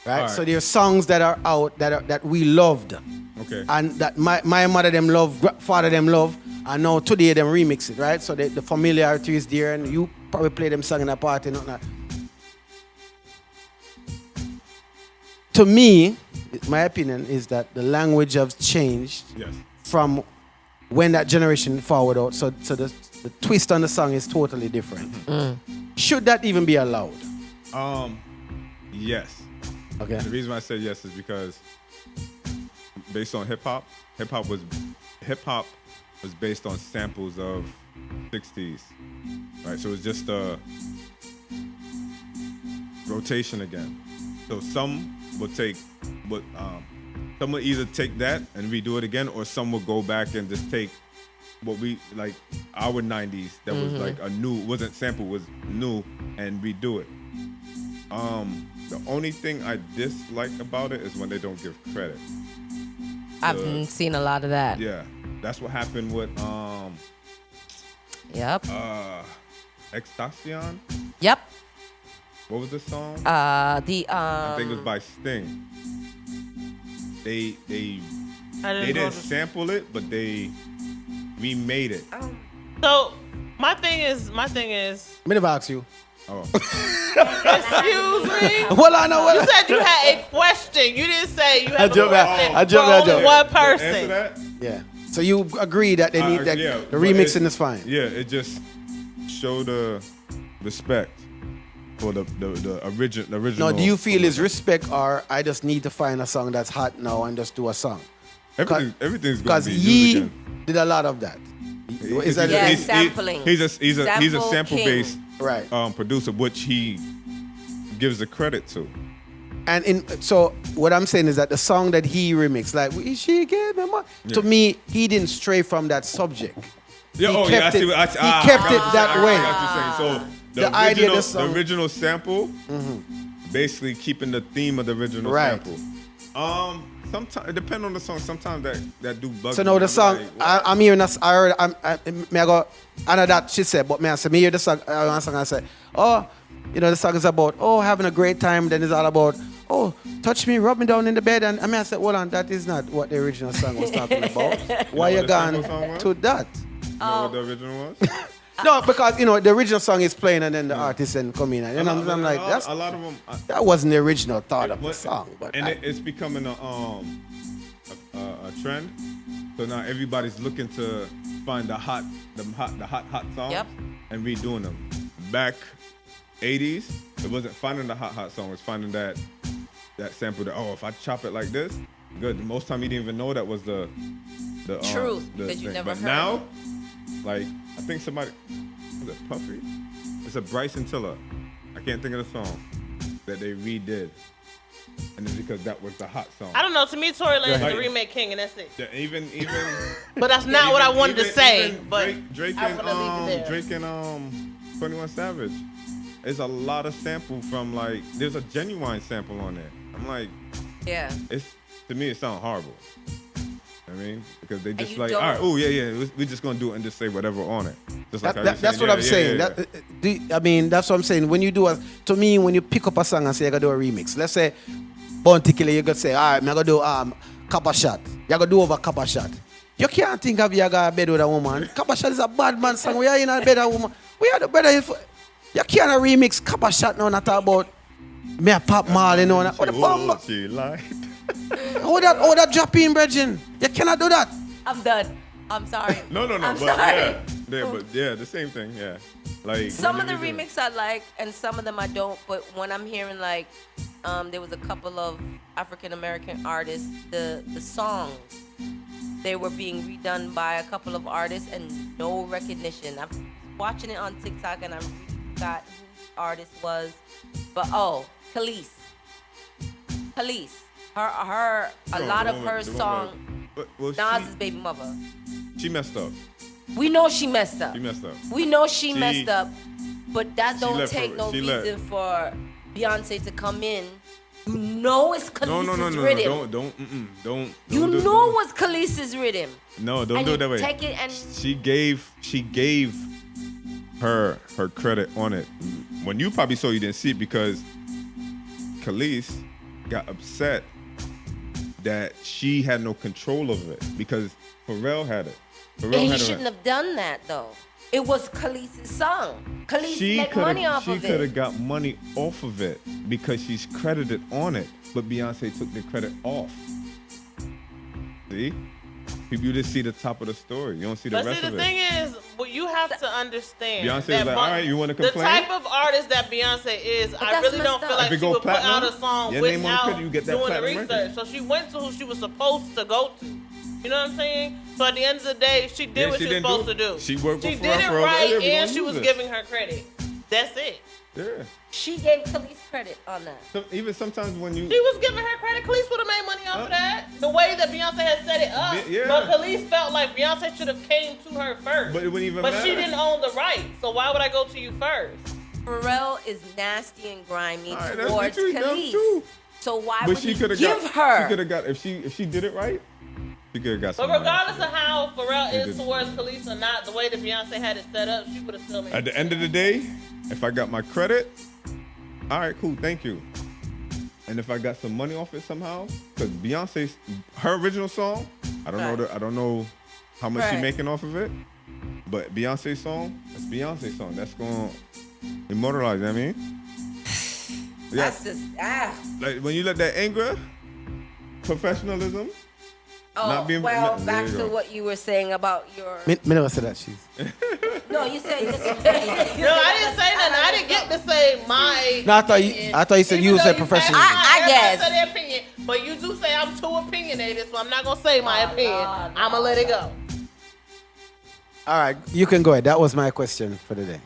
Right? All right. So there's songs that are out that we loved, okay. and that my mother them love, father them love, and now today them remix it, right? So the familiarity is there, and you probably play them song in a party, not that. To me, my opinion is that the language has changed Yes. from when that generation forward out. So the twist on the song is totally different. Should that even be allowed? Yes. Okay. The reason why I said yes is because based on hip hop was based on samples of 60s. Right? So it's just a rotation again. So some will some will either take that and redo it again, or some will go back and just take what we like our 90s that was like a new, wasn't sample, was new, and redo it. The only thing I dislike about it is when they don't give credit. I've seen a lot of that. Yeah, that's what happened with Yep. Extacion. Yep. What was the song? I I think it was by Sting. They didn't sample it, but they remade it. So my thing is, Me never ask you. Oh, excuse me. Well, I know. You said you had a question. You didn't say you had a joke, question I joke, for I only joke. one Answer person. that? Yeah. So you agree that they need that Yeah, the but remixing is fine. Yeah, it just show the respect for the original. Now, do you feel is respect, or I just need to find a song that's hot now and just do a song? Everything's going Because to be he used again. did a lot of that. Is that Yeah, He's- sampling. He's a Sample sample-based right? producer, which he gives the credit to. And so what I'm saying is that the song that he remixed, like she gave me money, to me, he didn't stray from that subject. Yeah, He I kept see. it- I he got kept what it you're that saying. way. I got what you're saying. So The idea of the song- the original sample, basically keeping the theme of the original Right. sample. Sometimes it depends on the song. Sometimes that do bug. So me. now the I'm song, like, what? I'm hearing us. I heard. Me I go. I know that she said, but me I say, me hear the song. One song I say, oh, the song is about having a great time. Then it's all about touch me, rub me down in the bed. And I mean I said, hold on, that is not what the original song was talking about. Why You know you what the gone sample song was? to that? You know what the original was? No, because the original song is playing and then the artist then come in. And I'm like, that's a lot of them. that wasn't the original thought of the song. But It's becoming a trend. So now everybody's looking to find the hot songs Yep. and redoing them. Back 80s, it wasn't finding the hot song. It was finding that sample that if I chop it like this, good. Most time you didn't even know that was the Truth, the because you thing. never But heard now, it. like I think somebody was it Puffy? It's a Bryson Tiller. I can't think of the song that they redid. And it's because that was the hot song. I don't know. To me, Tory Lanez is Right. the remake king, and that's it. Yeah, even But that's not what I wanted to say. even But Drake I'm gonna leave it there. Drake and 21 Savage. There's a lot of sample from there's a genuine sample on there. I'm like, Yeah. to me it sounds horrible. I mean, because they just you like, don't- all right, we're just gonna do it and just say whatever on it. Just like how you're that's saying, what I'm saying. yeah. I mean, that's what I'm saying. When you do when you pick up a song and say you're gonna do a remix, let's say Bounty Killer, you gonna say, all right, I'm gonna do Kappa Shot. You're gonna do over Kappa Shot. You can't think of you got bed with a woman. Kappa Shot is a bad man song. We are in a bed with a woman. We are the better. You can't remix Kappa Shot now. Not about me a Pop Marley now. What the fuck? She lied. How that drop in, Bridget? You cannot do that. I'm done. I'm sorry. No. I'm But sorry. the same thing. Yeah, like Some of when the you do- remix I like, and some of them I don't. But when I'm hearing there was a couple of African American artists, the songs they were being redone by a couple of artists and no recognition. I'm watching it on TikTok and I really forgot who the artist was, but Khalees. Her a No, lot the of one her with- the one song. with- well, Nas's baby mother. she messed up. We know she messed up. She messed up. We know she She- messed up, but that don't left take her- no she reason left. for Beyonce to come in. You know it's No, Khalees's rhythm. don't. You do- know what's Khalees's rhythm. No, don't and do you it that way. take it and She gave her credit on it. When you probably saw, you didn't see it because Khalees got upset that she had no control of it because Pharrell had it. and he shouldn't have done that though. It was Khalees's song. Khalees make money off She of could it. have got money off of it because she's credited on it, but Beyonce took the credit off. See? You just see the top of the story. You don't see the But rest see, of the it. thing is, what you have to understand. Beyonce's that like, all right, you wanna complain? The type of artist that Beyonce is, I that's really messed don't feel up. like If it she go would put out platinum, a song your name on the without credit, you get that doing the platinum research. record. So she went to who she was supposed to go to. You know what I'm saying? So at the end of the day, she did Yeah, what she she was didn't supposed do to it. do. She worked She with did Pharrell it for right, everyone and she knows was it. giving her credit. That's it. Yeah. She gave Khalees credit on that. Even sometimes when you She was giving her credit. Khalees would have made money off of that. The way that Beyonce had set it up. Yeah. But Khalees felt like Beyonce should have came to her first. But it wouldn't even But matter. she didn't own the rights. So why would I go to you first? Pharrell is nasty and grimy All right, that's towards what you done Khalees. too. So why But would she he could have give got. her? She could have got if she did it right. She could have got. But some money regardless for of it. how Pharrell She is did. towards Khalees or not, the way that Beyonce had it set up, she would have still made At the end of the day, if I got my credit, all right, cool, thank you. And if I got some money off it somehow, because Beyonce's her original song, I don't know how much she Right. making off of it, but Beyonce's song, that's Beyonce's song. That's gonna immortalize. You know what I mean, That's just like when you let that anger, professionalism, Oh, being well, there back you to go. what you were saying about your. Me never said that. She's. No, you said. No, I didn't say nothing. I didn't get to say my. No, I thought you said Even you though said you professional. I everybody guess. said their opinion, but you do say I'm too opinionated, so I'm not gonna say my opinion. no, I'm gonna let it go. All right, you can go ahead. That was my question for the day.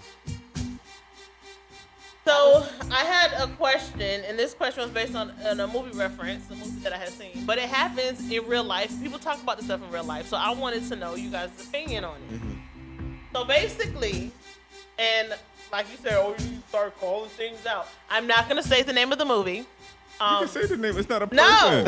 So I had a question, and this question was based on a movie reference, a movie that I had seen. But it happens in real life. People talk about this stuff in real life, so I wanted to know you guys' opinion on it. So basically, and like you said, oh, you start calling things out. I'm not gonna say the name of the movie. You can say the name. It's not a person. No,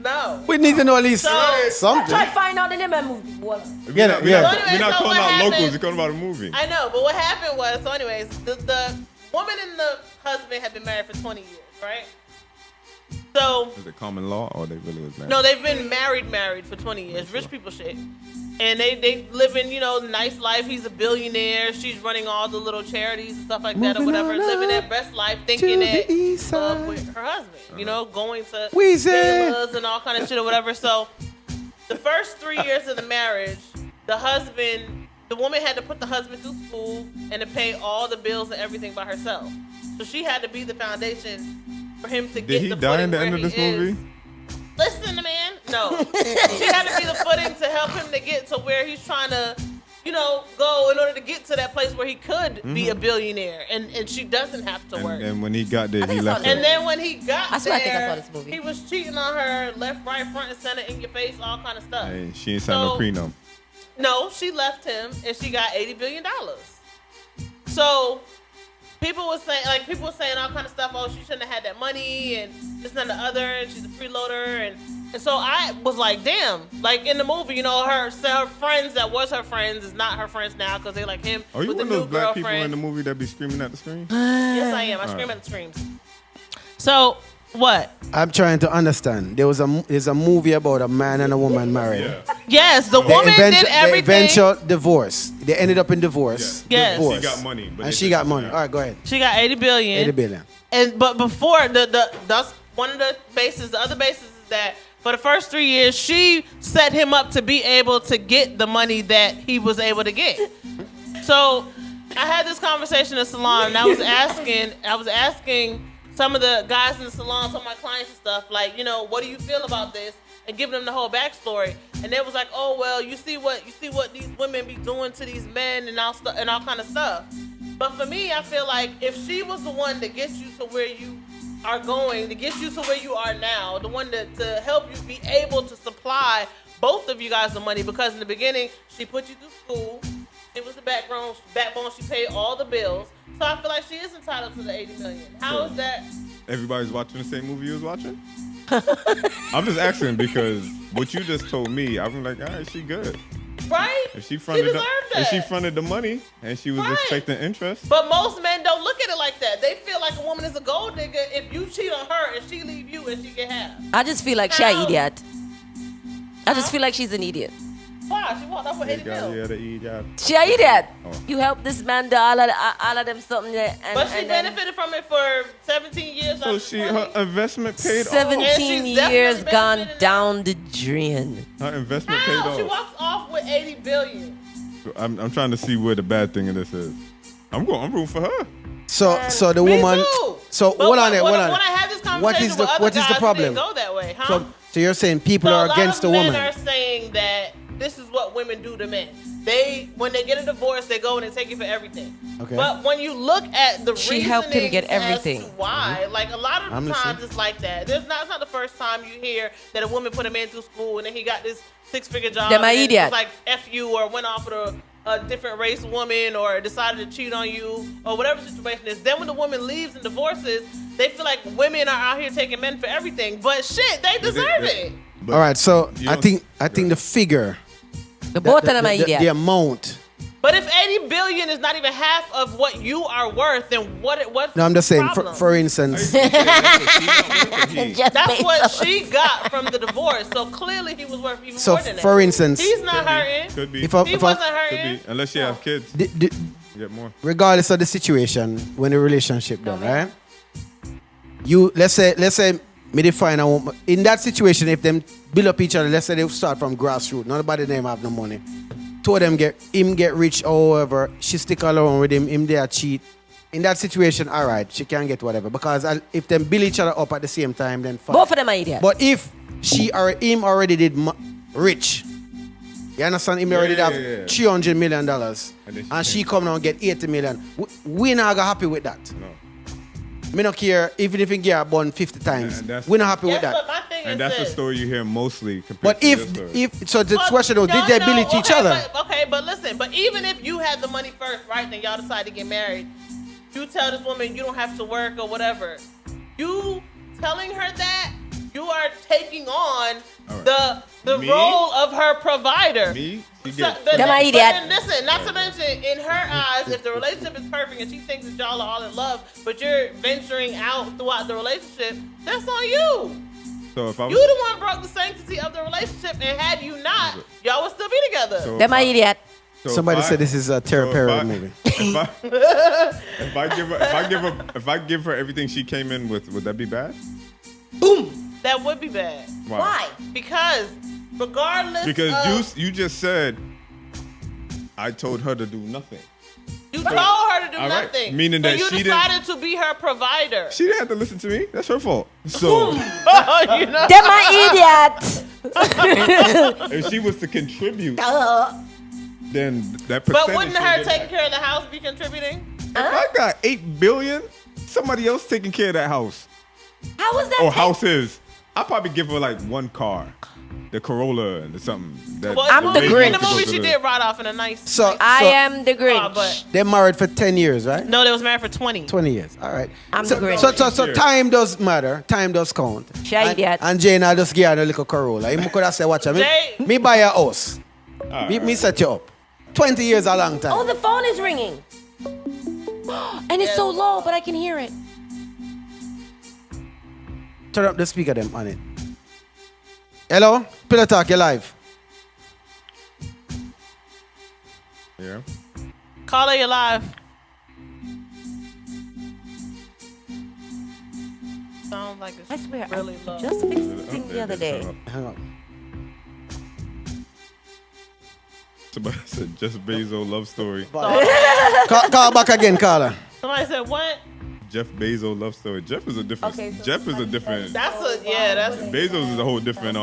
no. We need to know at least So- something. Try to find out the name of the movie. What? Yeah, yeah. We're not So calling what out happened- locals. We're calling about a movie. I know, but what happened was, so anyways, the woman and the husband had been married for 20 years, right? So Is it common law or they really was married? no, they've been married for 20 years. Rich people shit. And they live in, nice life. He's a billionaire. She's running all the little charities and stuff like that or Moving whatever. on Living up their best life, thinking the that east she's in love side. with her husband. Going to Weezy. villas and all kind of shit or whatever. So the first 3 years of the marriage, the woman had to put the husband through school and to pay all the bills and everything by herself. So she had to be the foundation for him to get Did he the die footing in the where end of he this is. movie? Listen, man. No. She had to be the footing to help him to get to where he's trying to, go in order to get to that place where he could be a billionaire. And she doesn't have to work. And when he got there, he I left saw her. And then when he got I swear I think I there, saw this movie. he was cheating on her left, right, front, and center, in your face, all kind of stuff. Hey, she ain't signed no So- prenup. No, she left him and she got $80 billion. So people were saying all kind of stuff. Oh, she shouldn't have had that money and this and the other. And she's a freeloader. And so I was like, damn. Like in the movie, her friends that was her friends is not her friends now because they like him Are you with one the of new those black people girlfriend. in the movie that be screaming at the screen? Yes, I am. I All scream right. at the screams. So what? I'm trying to understand. There's a movie about a man and a woman married. Yeah. Yes, the The woman did the everything. eventual divorce. They ended up in divorce. Yeah. Yes. Divorce. She got money, but and they she said got she money. got- All right, go ahead. She got $80 billion. 80 billion. But before that's one of the bases. The other basis is that for the first 3 years, she set him up to be able to get the money that he was able to get. So I had this conversation in the salon, and I was asking some of the guys in the salon, some of my clients and stuff, like, what do you feel about this? And giving them the whole backstory. And they was like, oh well, you see what these women be doing to these men and all kind of stuff. But for me, I feel like if she was the one that gets you to where you are going, to get you to where you are now, the one to help you be able to supply both of you guys the money, because in the beginning she put you through school, it was the backbone, she paid all the bills. So I feel like she is entitled to the $80 million. How is that? Everybody's watching the same movie you was watching? I'm just asking because what you just told me, I'm like, all right, she good. Right? If she fronted deserved that. if she fronted the money and she was Right. expecting interest, But most men don't look at it like that. They feel like a woman is a gold digger if you cheat on her and she leave you and she get half. I just feel like she's an How? idiot. I just Huh? feel like she's an idiot. Why? She walked off with they 80 got mil. here to eat out. She's an idiot. Oh. You help this man do all of them something there. But she benefited from it for 17 years. So her investment paid off. 17 And she's years definitely gone benefited down the drain. Her investment paid How? She off. walks off with 80 billion. I'm trying to see where the bad thing in this is. I'm rooting for her. So the Me woman. too. So But hold on there. when Hold on. I had this conversation What is the with other what is the guys, it problem? didn't go that way, huh? So you're saying people So are a lot against the of men woman. are saying that this is what women do to men. When they get a divorce, they go and they take it for everything. Okay. But when you look at the She helped him get reasonings as everything. to why, like a lot of I'm the times listening. it's like that. It's not the first time you hear that a woman put a man through school and then he got this 6-figure job. Them a and idiot. it's like F you, or went off with a different race woman, or decided to cheat on you, or whatever the situation is. Then when the woman leaves and divorces, they feel like women are out here taking men for everything. But shit, they deserve it. But All right. So you I don't- think the figure, The both of them are the idiots. amount. But if 80 billion is not even half of what you are worth, then what's No, I'm just the saying. problem? For instance, Jeff That's what Bezos. she got from the divorce. So clearly he was worth even so more than that. for instance, He's not hurting. Could be. if I, He if I, wasn't hurting. Could be. Unless she has kids, the, you get more. regardless of the situation when the relationship done, right? You let's say Me define a woman. In that situation, if them build up each other, let's say they start from grassroots, nobody them have no money. Two of them get rich or whatever, she stick along with him there cheat. In that situation, all right, she can get whatever. Because if them build each other up at the same time, then fine. Both of them are idiots. But if she or him already did rich, you understand? Him already have $300 million, and she come now and get 80 million. We not gonna happy with that. No. Me not care even if you get born 50 times. We're not happy with that. But my thing And is that's the this. story you hear mostly compared But to your story. if so, the question was, No, did they build it to each other? But listen, but even if you had the money first, right, then y'all decide to get married, you tell this woman you don't have to work or whatever. You telling her that, you are taking on the Me? role of her provider. Me? She So, get Them are idiot. But then listen, not to mention, in her eyes, if the relationship is perfect and she thinks that y'all are all in love, but you're venturing out throughout the relationship, that's on you. So if I You was, the one broke the sanctity of the relationship, and had you not, y'all would still be together. so Them if are I- idiot. so if Somebody I- said this is a Terry so Perry if I- movie. If I give her everything she came in with, would that be bad? That would be bad. Why? Because regardless Because of, you just said I told her to do nothing. you told her to do All right. nothing. Meaning so that you she decided to be her provider. She didn't have to listen to me. That's her fault. So You know? Them are idiot. if she was to contribute, Duh. then that percentage. But wouldn't her should taking get- care of the house be contributing? If I got $8 billion, somebody else taking care of that house How was that? or houses, I'll probably give her like one car, the Corolla and something. That Well, I'm the maybe Grinch. In the to go movie, to she the- did ride off in a nice. So I am the Grinch. but they're married for 10 years, right? no, they was married for 20. 20 years. All right. I'm so, the Grinch. so Yeah. time does matter. Time does count. She and, idiot. and Jane, I just give her a little Corolla. He could have said, watch out. Jay- Me buy a house. All Me right. set you up. 20 years a long time. Oh, the phone is ringing. And it's so low, but I can hear it. Turn up the speaker them on it. Hello? Pillow Talk, you're live. Yeah. Call her live. Sounds like it's I swear, really I low. just fixed this thing the other day. Hang on. Somebody said Jeff Bezos love story. Call back again, Carla. Somebody said what? Jeff Bezos love story. Jeff is a different. Okay, so Jeff is a different. That's that's. Bezos is a whole different.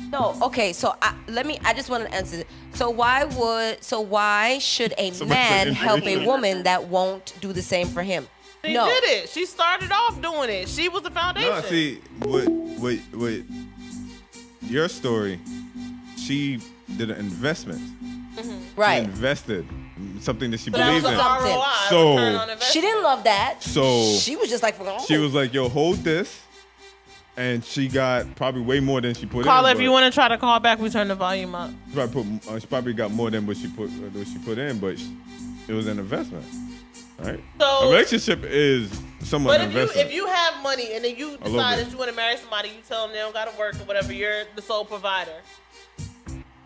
No, okay, so I just want to answer it. So why should a Somebody man said help a information. woman that won't do the same for him? She No. did it. She started off doing it. She was the foundation. No, see, with your story, she did an investment. She Right. invested in something that she So that was believed an in. something. ROI. So- return on investment. She didn't love that. So She was just like, she was like, "Yo, hold this," and she got probably way more than she put Call in. her if but you want to try to call back. We turn the volume up. she probably got more than what she put in, but it was an investment, right? So- a relationship is somewhat But an if you investment. if you have money and then you I love decide it. that you want to marry somebody, you tell them they don't gotta work or whatever. You're the sole provider.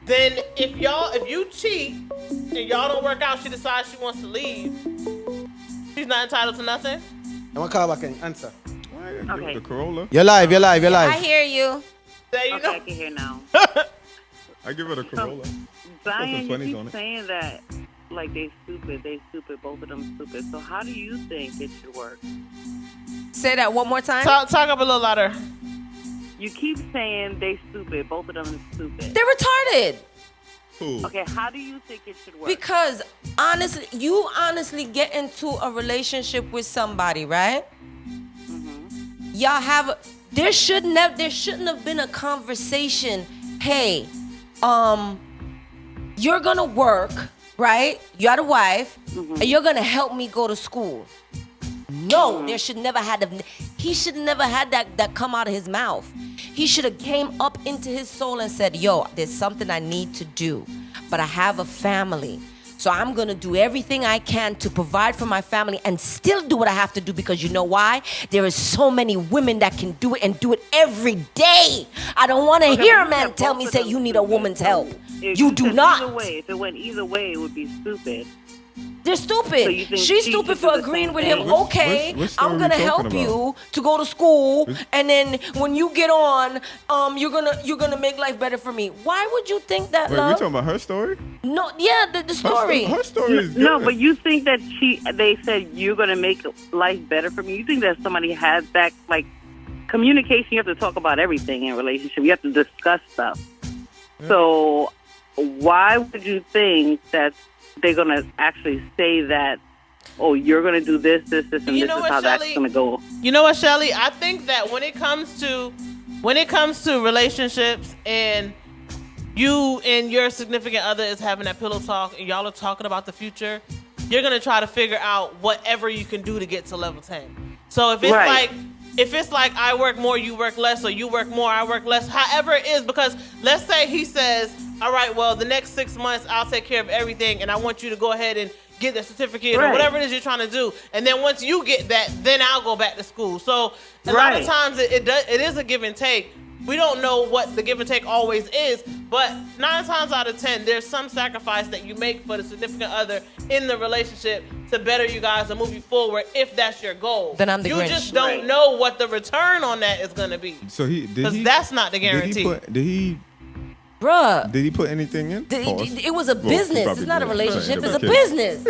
Then if you cheat and y'all don't work out, she decides she wants to leave. She's not entitled to nothing. I'm going to call back and answer. The Corolla, You're live. I live. hear you. There you Okay, know. I can hear now. I give her the Corolla. Zion, you 20s on keep it. saying that like they stupid, both of them stupid. So how do you think it should work? Say that one more time. Talk up a little louder. You keep saying they stupid, both of them is stupid. They're retarded. Who? Okay, how do you think it should work? Because you honestly get into a relationship with somebody, right? Y'all have there shouldn't have been a conversation. Hey, you're gonna work, right? You're the wife, and you're gonna help me go to school. No, there should never he should never had that come out of his mouth. He should have came up into his soul and said, yo, there's something I need to do, but I have a family. So I'm gonna do everything I can to provide for my family and still do what I have to do, because you know why? There is so many women that can do it and do it every day. I don't wanna hear a man tell me, say you need a woman's help. You do Because not. Either way, if it went either way, it would be stupid. They're stupid. So you think She's she stupid should for do the agreeing same with him. thing? Okay, Which story I'm gonna we help talking you to go to school, and then when you get on, you're gonna make life better for me. Why would you think that, Wait, we love? talking about her story? No, yeah, the story. Her story is good. No, but you think that they said you're going to make life better for me. You think that somebody has that, like, communication, you have to talk about everything in a relationship. You have to discuss stuff. Yeah. So why would you think that they're going to actually say that, oh, you're going to do this, and this is how that's going to go? You know what, Shelly? I think that when it comes to relationships and you and your significant other is having that pillow talk and y'all are talking about the future, you're going to try to figure out whatever you can do to get to level 10. So if it's like I work more, you work less, or you work more, I work less, however it is, because let's say he says, all right, well, the next 6 months I'll take care of everything and I want you to go ahead and get the certificate or whatever it is you're trying to do. And then once you get that, then I'll go back to school. So a lot of times it is a give and take. We don't know what the give and take always is, but 9 times out of 10, there's some sacrifice that you make for the significant other in the relationship to better you guys and move you forward if that's your goal. Then I'm the You Grinch. just don't know what the return on that is going to be. So Because that's not the guarantee. Bruh. Did he put anything in? It was a business. It's not a relationship. It's a Okay. business.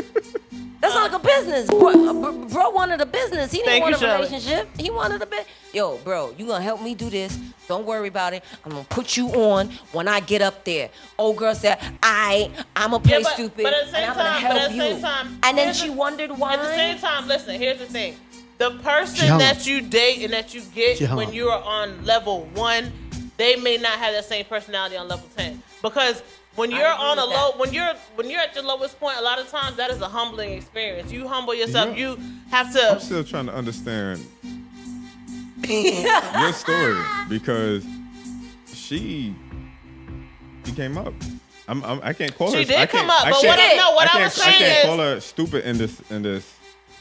That's not like a business. Bro wanted a business. He didn't want a Shelly. relationship. He wanted a bit. Yo, bro, you gonna help me do this. Don't worry about it. I'm gonna put you on when I get up there. Old girl said, I'ma play stupid. But at the same and I'm gonna time, help you. And then she wondered why. At the same time, listen, here's the thing. The person that you date and that you get when you are on level 1, they may not have that same personality on level 10. Because when you're on a low, when you're at your lowest point, a lot of times that is a humbling experience. You humble yourself. You have to. I'm still trying to understand your story because she came up. I can't call her. She did come up, but what I was saying I can't is, call her stupid in this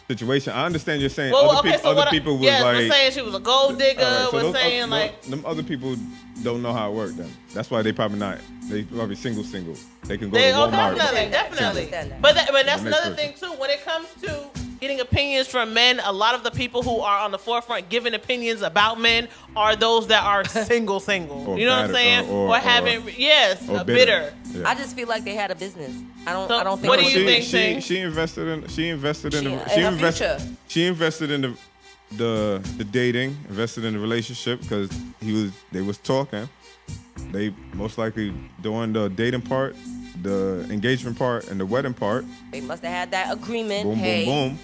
situation. I understand you're saying well, other people was like, we're saying she was a gold digger. All right, so we're saying like them other people don't know how it worked. Then that's why they probably not. They probably single. They can go they, to Walmart. Definitely. But that's another thing too. When it comes to getting opinions from men, a lot of the people who are on the forefront giving opinions about men are those that are single. Or you know what I'm saying? Or having bitter. Yeah. I just feel like they had a business. I don't think. What do you think? She invested in the dating, invested in the relationship because they was talking. They most likely doing the dating part, the engagement part, and the wedding part. They must have had that agreement. Boom, hey. boom, boom.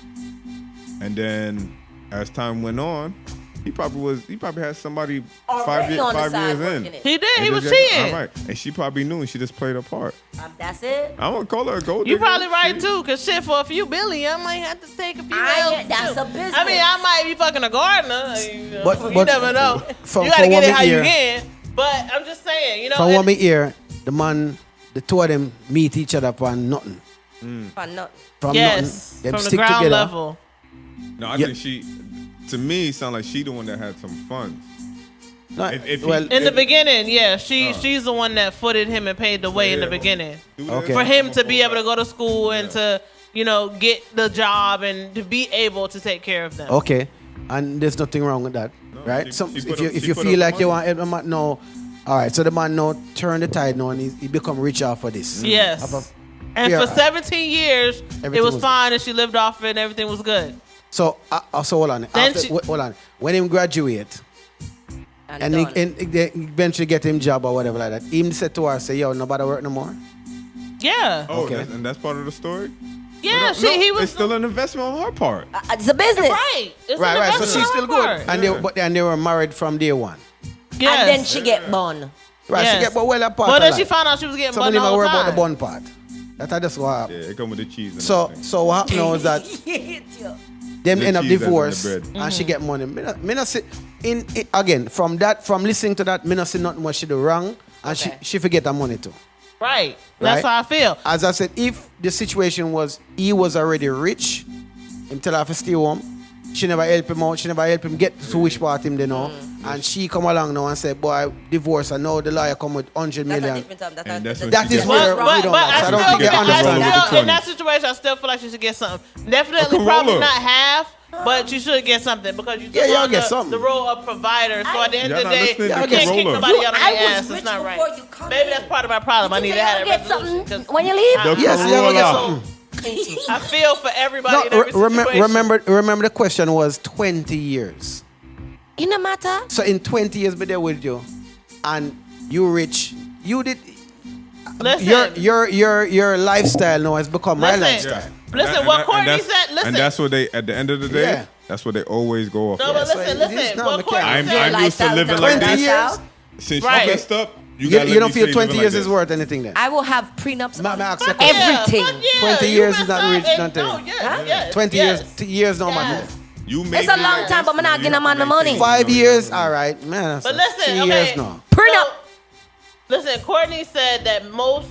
And then as time went on, he probably had somebody Already 5 years in. He did. He was All cheating. right, and she probably knew, and she just played her part. That's it. I won't call her a gold digger. You probably right too, cause shit, for a few billion, I might have to take a few L's That's too. a business. I mean, I might be fucking a gardener. But You never know. You gotta get it how you can. But I'm just saying, you know. From what me hear, the two of them meet each other for nothing. Fun nothing. From yes, nothing. Them from the stick ground together. level. No, I think to me, it sounds like she the one that had some funds. No, In the beginning, yeah, she's the one that footed him and paved the way in the beginning. Okay. For him to be able to go to school and to, get the job and to be able to take care of them. Okay, and there's nothing wrong with that, right? If you put feel up like the you money. want, the man no. All right, so the man now turn the tide now and he become richer for this. Yes. And for 17 years, it was fine and she lived off it and everything was good. So hold on. Hold on. When him graduate and they eventually get him job or whatever like that, him said to her, say, yo, nobody work no more. Yeah. Oh, Okay. and that's part of the story? Yeah, he was. It's still an investment on her part. It's a business. Right. It's Right, an right. So investment she's on still her good. part. And they were married from day one. Yes. And then she get born. Right, Yes. she get but well apart. But then she found out she was getting Somebody bunned never all worry the time. about the bun part. That's just what Yeah, happened. it come with the cheese and So everything. so what happened now is that them The end up cheese and the divorced bread. and she get money. Me not see again from listening to that, me not see nothing what she do wrong and she forget her money too. Right. That's how I feel. As I said, if the situation was he was already rich, him tell her to stay home, she never help him out. She never help him get to which part him they know. And she come along now and say, boy, divorce. And now the lawyer come with 100 That's a million. different time. And that's when That she is gets- where we But don't I like. I don't still think they think understand. in that situation, I still feel like she should get something. Definitely, A probably Corolla. not half, but you should get something because you Yeah, took y'all on get something. the role of provider. So at the end Y'all of the not day, listening you to can't kick Corolla. nobody out of I their was ass. It's rich not before right. you come Maybe in. that's part of my problem. I need to have a get resolution. something 'cause when you leave. The Yes, you're gonna get Corolla. something. I feel for everybody in No, every situation. remember the question was 20 years. It no matter. So in 20 years be there with you and you rich, you did Listen. your lifestyle now has become my Listen. lifestyle. Listen, what Courtney said. Listen. And that's what they, at the end of the day, Yeah. that's what they always go off. No, of. but so listen, it is listen. not What mechanical. Courtney I'm said. used to Lifestyle is living not like 20 this. years? Since Right. you messed up, You, gotta you let don't me feel see 20 living years like is this. worth anything then? I will have prenups. Ma- ma- ask on a question. everything. Fuck yeah, 20 you years is messed not up rich, and- nothing. No, yes. 20 yes. years no Yes. matter. You made It's a me long like time, this, but I'm now not you getting have them on to the maintain money. it. 5 You know, years, you know. all right, man. But listen, 3 okay. years now. Prenup. Listen, Courtney said that most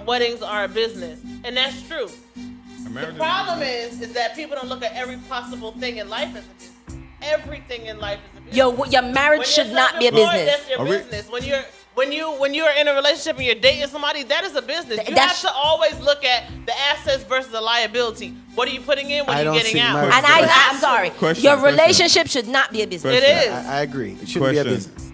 weddings are a business, and that's true. A The marriage is- problem is that people don't look at every possible thing in life as a business. Everything in life is a business. Your marriage When should you're not be a self-employed, business. That's your Are we- business. When you're in a relationship and you're dating somebody, that is a business. You That's- have to always look at the assets versus the liability. What are you putting in? What I are you don't getting see out? marriage- And I'm sorry. Question, Your question. relationship should not be a business. It is. I agree. It shouldn't be a Question. business.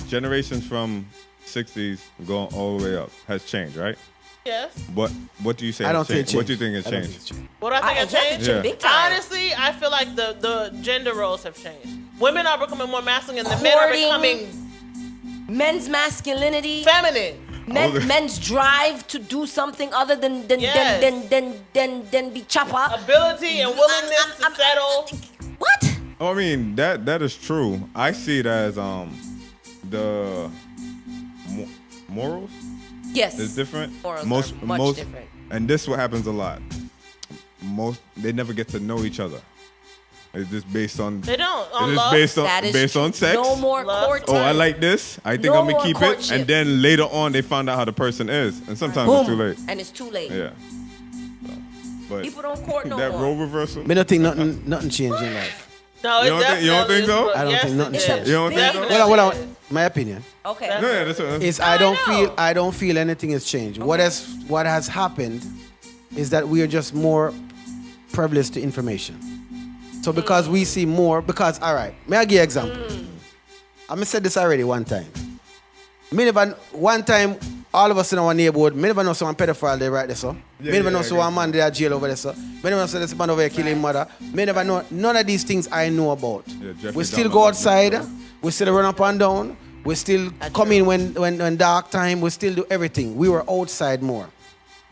Generations from 60s going all the way up has changed, right? Yes. What do you say? I has don't think changed? it What do you changed. think has I don't changed? think it's changed. What I think I has changed? Yeah. big time. Honestly, I feel like the gender roles have changed. Women are becoming more masculine. The men are Courting. becoming Men's masculinity, feminine. men's drive to do something other than Yes. than be chopper. Ability and willingness to settle. What? Oh, I mean that is true. I see it as the morals Yes. is different. Morals are much different. And this what happens a lot. They never get to know each other. It's just based on. They don't. It On is love. based That on is sex. No more Love. courting. Oh, I like this. I think No I'm gonna more keep it. courtship. And then later on, they find out how the person is, and sometimes Boom. it's too late. And it's too late. Yeah. So, but People don't court no that more. role reversal. Me don't think nothing changed in life. No, You don't think- you don't think so? is, I don't yes, think nothing it is. changed. You don't think so? Definitely Hold on. is. My opinion Okay. Yeah, that's what. is I know. I don't feel anything has changed. What has happened is that we are just more privileged to information. So because we see more, because all right, may I give you an example? I said this already one time. One time, all of us in our neighborhood, me never know someone pedophile there right there, so. Yeah, Me never yeah, know I someone agree. man there jail over there, so. Me never know this man over here killing mother. Me never know, none of these things I know about. Yeah, Jeffrey We still Dahmer go was outside, next, we still run up and down, we still come in when dark time, we still do everything. We were outside more.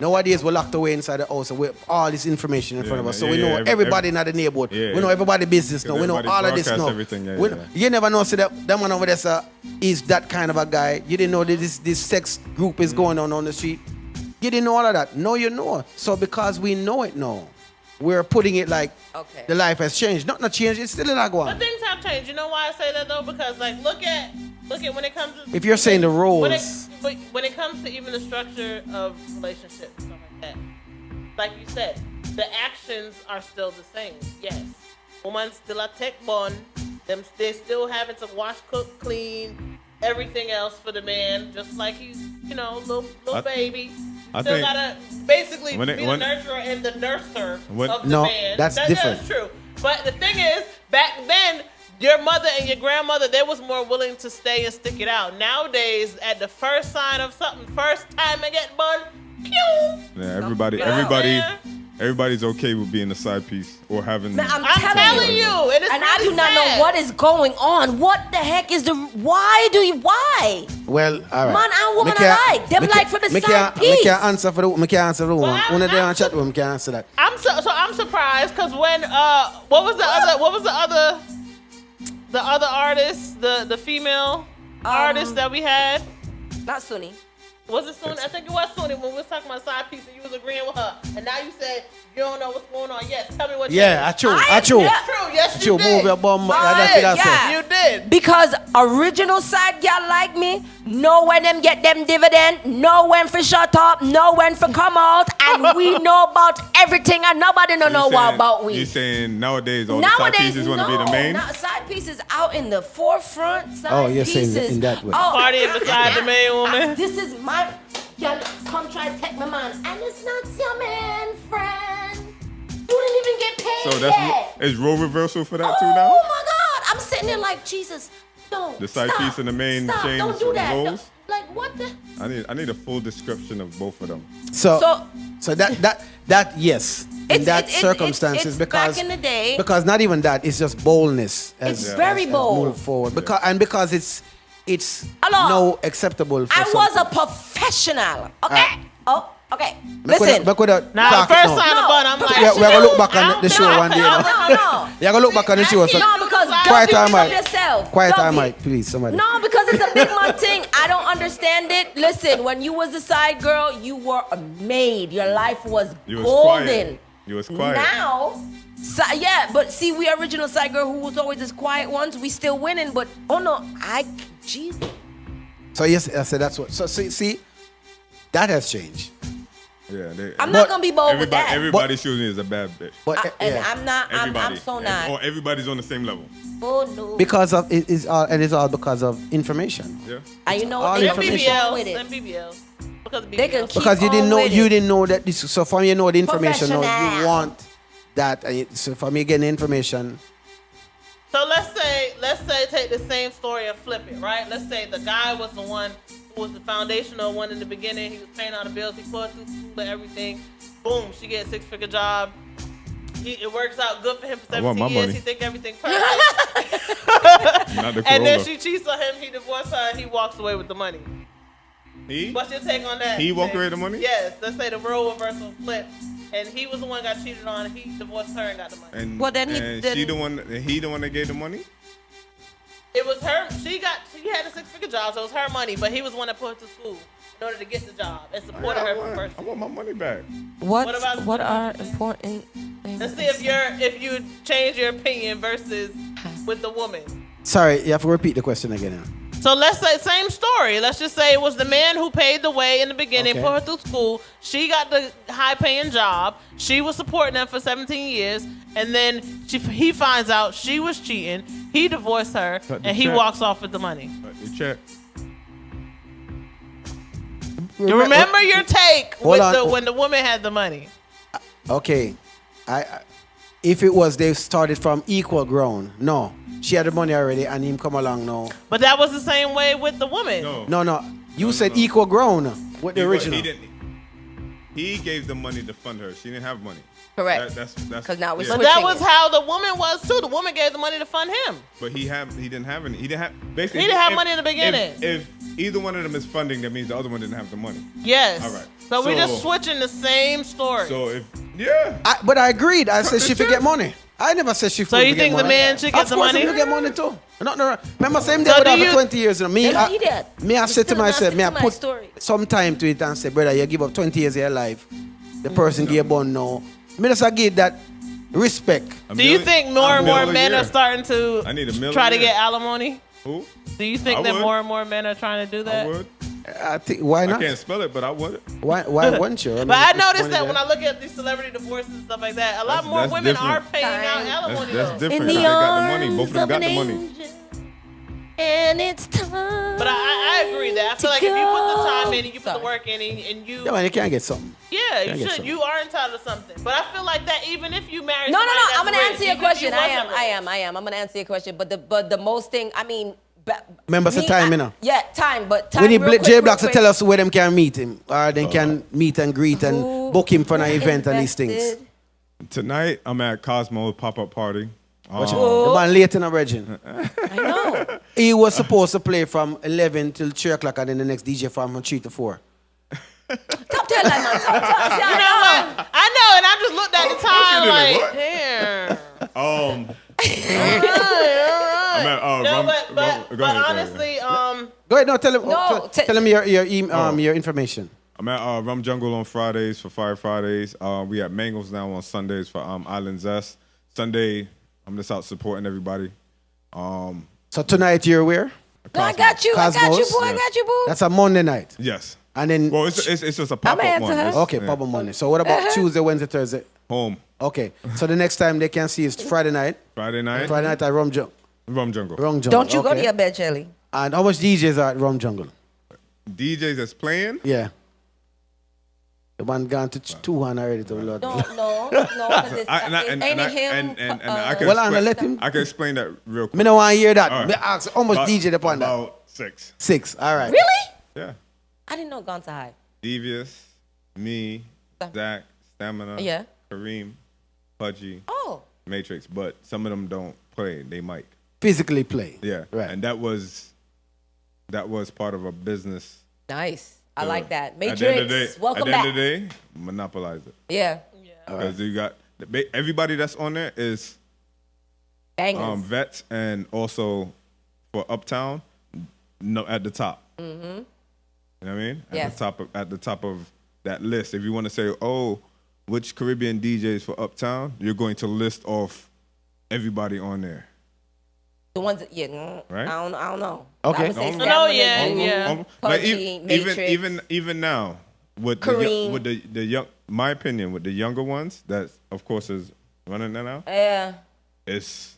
Nowadays, we're locked away inside the house with all this information in Yeah, front of us. man. So we Yeah, know yeah, everybody in the neighborhood. Yeah, we know yeah. everybody's business now. We know Everybody all of this broadcast now. everything, yeah, We- yeah. You never know so that man over there sir, is that kind of a guy. You didn't know that this sex group is going on the street. You didn't know all of that. No, you know. So because we know it now, we're putting it like Okay. the life has changed. Not changed, it's still like But one. things have changed. You know why I say that though? Because like, look at when it comes to. If you're saying the When it, roles, but when it comes to even the structure of relationships and stuff like that, like you said, the actions are still the same. Yes, woman still a tech bond. They still having to wash, cook, clean, everything else for the man, just like he's little I- baby. I Still think gotta basically when it- be when- the nurturer and the nurser When- of the No, man. that's different. That's true. But the thing is, back then, your mother and your grandmother, they was more willing to stay and stick it out. Nowadays, at the first sign of something, first time I get bun, pew. Yeah, Yeah. everybody's okay with being a side piece or having. Man, I'm telling you, and it's And I really do not sad. know what is going on. What the heck is why? well, all right. Man and woman Me can't- alike. Them me like can't- for the me side can't- piece. Me can't answer for the woman. Well, When they I'm don't chat with me, can't answer that. I'm surprised because when what was the other artist, the female artist that we had? Not Sunny. Was it Suni? I think it was Suni when we was talking about side piece and you was agreeing with her. And now you said you don't know what's going on. Yes, tell me what Yeah, I changed. true. I- I true. yeah. True, yes, True. you did. Move your bum. yeah. You did. Because original side gal like me, know when them get them dividend, know when for shut up, know when for come out, and we know about everything and nobody don't know what about we. You saying nowadays all the side pieces want to be the main? Now, side pieces out in the forefront. Side Oh, you're saying pieces. in that way. Oh, Partying beside the main woman. This is my. Y'all come try to take my man, and it's not your man, friend. You didn't even get paid So that's yet. is role reversal for that Oh too now? my God! I'm sitting there like Jesus. No. The side stop, piece and the main stop, change Don't do that. roles? No, like what the? I need a full description of both of them. So So- that yes. In It's- that it's circumstances, it's because back in the day. because not even that, it's just boldness. It's very bold. Move forward because it's Hello. no acceptable. For I some was a people. professional. Okay. Oh, okay. Back with Listen. the- back with the Now, talk the first now. sign of bun, I'm like, We're gonna look back on the show no, one day. No, you know. no. You're gonna look back on the show. So No, because quiet don't time, beat Mike. up yourself. Quiet Don't time, be. Mike, please, somebody. No, because it's a big man thing. I don't understand it. Listen, when you was a side girl, you were a maid. Your life was You was golden. quiet. You was quiet. Now, yeah, but see, we original side girl who was always this quiet ones. We still winning, but oh no, Jesus. So yes, I said that's what. So see, that has changed. Yeah, I'm not gonna be bold with that. Everybody shooting is a bad bitch. But And yeah, I'm not. I'm Everybody. so not. Or everybody's on the same level. Oh no. because of it is all, and it's all because of information. Yeah. And you know all what? They and can information. keep on BBLs, with and it. BBLs. Because of They can BBLs. keep Because you didn't on know with you it. didn't know that this. So from you know the information, now you Professional. want that. So from you getting the information. So let's say take the same story and flip it, right? Let's say the guy was the one who was the foundational one in the beginning. He was paying all the bills. He put her through school and everything. Boom, she gets a 6-figure job. It works out good for him for I want 17 my years. money. He think everything perfect. Not the And then Corolla. she cheats on him. He divorced her. And he walks away with the money. He? What's your take on that? He walk Jay? away with the money? Yes. Let's say the role reversal flip, and he was the one got cheated on. He divorced her and got the money. And, Well, then he and didn't- she the one. He the one that gave the money. It was her. She had a 6-figure job, so it was her money. But he was the one that put her to school in order to get the job and supported her from first. I want my money back. What about- What are important things? Let's see if you change your opinion versus with the woman. Sorry, you have to repeat the question again. So let's say same story. Let's just say it was the man who paid the way in the beginning, Okay. put her through school. She got the high-paying job. She was supporting them for 17 years, and then he finds out she was cheating. He divorced her, Cut the and he check. walks off with the money. You check. Remember your take Hold on. when the woman had the money. Okay, if it was they started from equal ground, no, she had the money already, and him come along now. But that was the same way with the woman. No, you said no. equal ground with the He original. didn't. He gave the money to fund her. She didn't have money. Correct. That's 'Cause now we're But switching that was it. how the woman was too. The woman gave the money to fund him. But he didn't have any. He didn't have basically. He didn't have money in the beginning. If either one of them is funding, that means the other one didn't have the money. Yes. All right. So we're just So- switching the same story. So if But I agreed. I said she Sure. forget money. I never said she. So you forget think the money. man should get Of the course, money? he get money too. No. Remember, same day So with do her you- for 20 years. You know, me, They don't need that. I It's said to still not myself, stick me, I to my put story. some time to it and say, brother, you give up 20 years of your life. The person give one now. Me just give that respect. Do you think more and more men are starting to I need $1 million try to a year. get alimony? Who? Do you think I that would. more and more men are trying to do I that? would. I think why I not? can't spell it, but I would. Why wouldn't you? But I noticed that when I look at these celebrity divorces and stuff like that, a lot That's- more that's women different. are paying out That's alimony That's though. different. In 'cause the they got the money. arms Both of them of got an the money. angel, and it's time. But I agree that I feel like if you put the time in and you put the work in and you Yeah, man, you can't get something. yeah, I you get should. something. You are entitled to something. But I feel like that even if you marry No. somebody that's I'm gonna rich, answer your even if question. you I wasn't rich. am. I'm gonna answer your question. But the most thing, I mean. Remember the time, you know? Yeah, time. But time. We need real quick, Djayblaque to real tell us where them can meet him, or they can meet and greet and Who- book him for an who event and these things. invested? Tonight I'm at Cosmo's pop-up party. Watch it. The man late in a virgin. I know. He was supposed to play from 11 till 3 o'clock, and then the next DJ from 3 to 4. Top tell that man. Top. You know what? I know, and I just looked at the time what? like, damn. Um, I'm at, no, Rum- but go ahead. honestly, Go ahead. No, tell him. No, tell him your information. I'm at Rum Jungle on Fridays for Fire Fridays. We at Mangoes now on Sundays for Island Zest. Sunday, I'm just out supporting everybody. So tonight you're where? No, I got you. I got you, Cosmos? boy. I got you, boo. That's a Monday night. Yes. And then Well, it's just a pop-up answer one. her. It's- okay, yeah. Papa Monday. So what about Tuesday, Wednesday, Thursday? Home. Okay. So the next time they can see is Friday night. Friday night. Friday night at Rum Jungle. Rum Jungle. Don't you go okay. to your bed, Shelly. And how much DJs are at Rum Jungle? DJs that's playing. Yeah. The one gone to 200 already to Lord. No, because it's ain't it him? I can Well, Anna, explain, let him. I can explain that real quick. Me no want to hear that. All right. Me ask how much DJ upon that? About 6. 6. All right. Really? Yeah. I didn't know Gone to High. Devious, me, Zach, Stamina, Yeah. Kareem, Pudgy, Oh. Matrix. But some of them don't play. They mic. Physically play. Yeah. Right. And that was part of a business. Nice. I like that. At the end of Matrix, the day, welcome at the back. end of the day, monopolize it. Yeah. Because you got everybody that's on there is Bangers. vets, and also for Uptown, no, at the top. Mm-hmm. You know what I mean? Yes. At the top of that list. If you want to say, oh, which Caribbean DJs for Uptown, you're going to list off everybody on there. The ones that, Right? I don't know. Okay. I would say No, Stamina, yeah, Junior, yeah. Like Pudgy, Matrix. even now with Kareem. with the young, my opinion with the younger ones that of course is running that now. Yeah. It's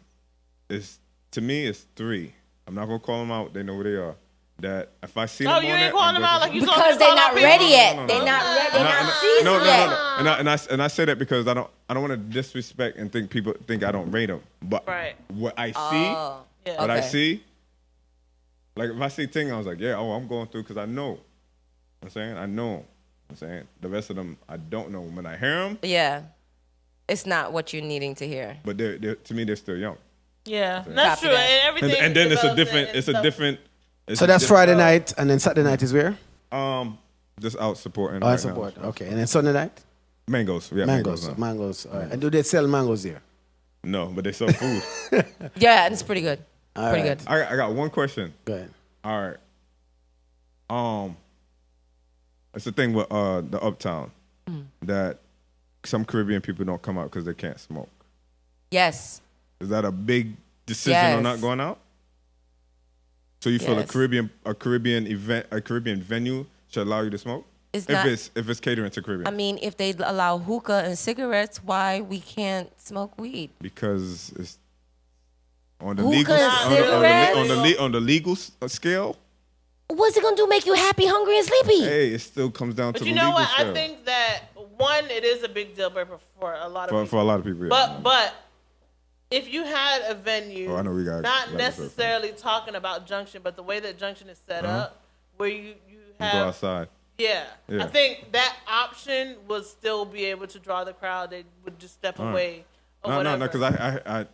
to me it's 3. I'm not gonna call them out. They know where they are. That if I see them Oh, on you there, ain't calling I'm them going out to- like you Because they're not ready yet. They're not ready. They're not seasoned yet. And I say that because I don't want to disrespect and think people think I don't rate them. But Right. what I see, Oh. Yeah. what I Okay. see, like if I see Ting, I was like, yeah, I'm going through because I know. You know what I'm saying I know. I'm saying the rest of them I don't know. When I hear them, Yeah. It's not what you're needing to hear. but they're to me they're still young. Yeah, that's Copy true. that. And everything. And then it's a develops different. and It's a stuff. different. it's So a that's different- Friday night, and then Saturday night is where? Just out supporting. Oh, I right support. now. Okay. And then Sunday night? Mangoes. Yeah, Mangoes. now. Mangoes. All right. And do they sell mangoes here? No, but they sell food. Yeah, it's pretty good. All Pretty right. good. I got one question. Go ahead. All right. It's the thing with the Uptown that some Caribbean people don't come out because they can't smoke. Yes. Is that a big decision on Yes. not going out? So you feel Yes. a Caribbean venue should allow you to smoke? It's if not- it's catering to Caribbean. I mean, if they allow hookah and cigarettes, why we can't smoke weed? Because it's on the Hookah legal and cigarettes? on the legal scale. What's it gonna do? Make you happy, hungry, and sleepy? Hey, it still comes down to But the you know legal what? scale I think that one, it is a big deal breaker for a lot of people. for a lot of people. Yeah. But if you had a venue, Oh, I know we got- not we got this necessarily talking about Junction, but the way that Junction is set up, where you you have go outside. Yeah. Yeah. I think that option would still be able to draw the crowd. They would just step away or No, whatever. because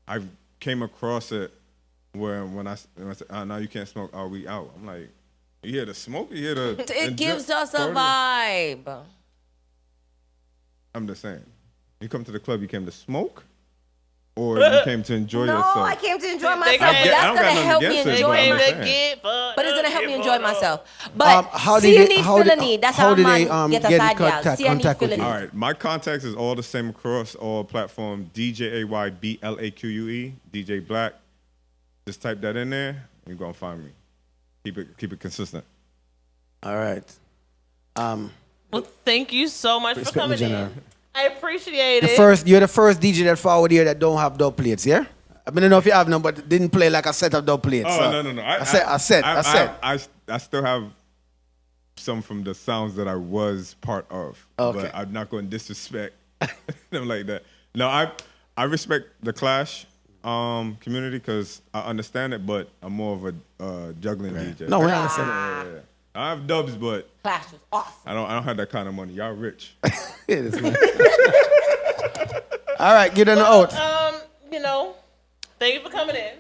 I came across it where when I said, now you can't smoke, are we out? I'm like, you here to smoke? You here to It gives us a party? vibe. I'm just saying. You come to the club, you came to smoke? Or you came to enjoy No, yourself? I came to enjoy They myself, can't- but I that's don't got gonna nothing help me against it, enjoy but I'm Came just to myself. saying. get fucked But it's gonna up, help me get enjoy fucked up. myself. But How see, did you they- need how did- felony. That's how how did man they, get get a in side contact- y'all. See, I need contact with you? felony. All right, my contacts is all the same across all platform. DJAYBLAQUE, Djayblaque. Just type that in there, you're gonna find me. Keep it consistent. All right. Well, thank you so much for Respect me, coming General. in. I appreciate it. You're the first DJ that forward here that don't have dub plates, yeah? I don't know if you have none, but didn't play like a set of dub plates. Oh, so. no. I said. I still have some from the sounds that I was part of. Okay. But I'm not going to disrespect them like that. No, I respect the Clash community because I understand it, but I'm more of a juggling DJ. No, we understand. Yeah. I have dubs, but Clash was awesome. I don't have that kind of money. Y'all rich. It is, man. All right, get on the out. Thank you for coming in.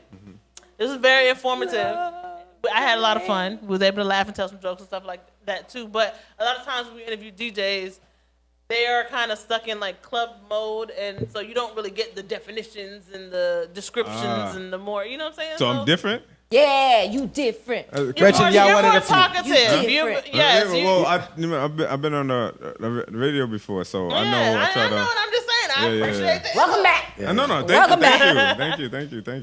This was very informative. I had a lot of fun. We was able to laugh and tell some jokes and stuff like that too. But a lot of times when we interview DJs, they are kind of stuck in like club mode, and so you don't really get the definitions and the descriptions and the more, you know what I'm saying? So I'm different. Yeah, you different. Gretchen, You're one more of the few. talkative. You You're- different. yes, you- Well, I've been on the radio before, so I know. yeah, I try I know, to. and I'm just saying, I Yeah, appreciate that. Welcome back. No, Welcome thank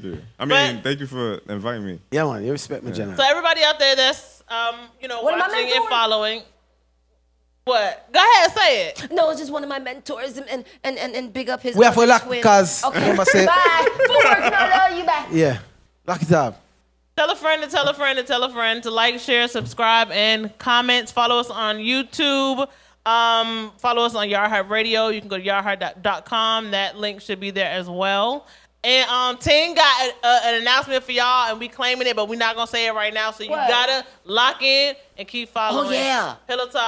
you. I mean, But- thank you for inviting me. Yeah, man, you respect me, Jenna. So everybody out there that's One of my watching and mentors. following. What? Go ahead, say it. No, it's just one of my mentors, and big up his. We have to other lock twin. because Okay, remember say, bye. Footwork, no, you back. yeah, lock it up. Tell a friend to tell a friend to tell a friend to like, share, subscribe, and comment. Follow us on YouTube. Follow us on Yard Hype Radio. You can go to yardhype.com. That link should be there as well. And Ting got an announcement for y'all, and we claiming it, but we're not gonna say it right now. So you What? gotta lock in and keep following. Oh, yeah. Pillow Talk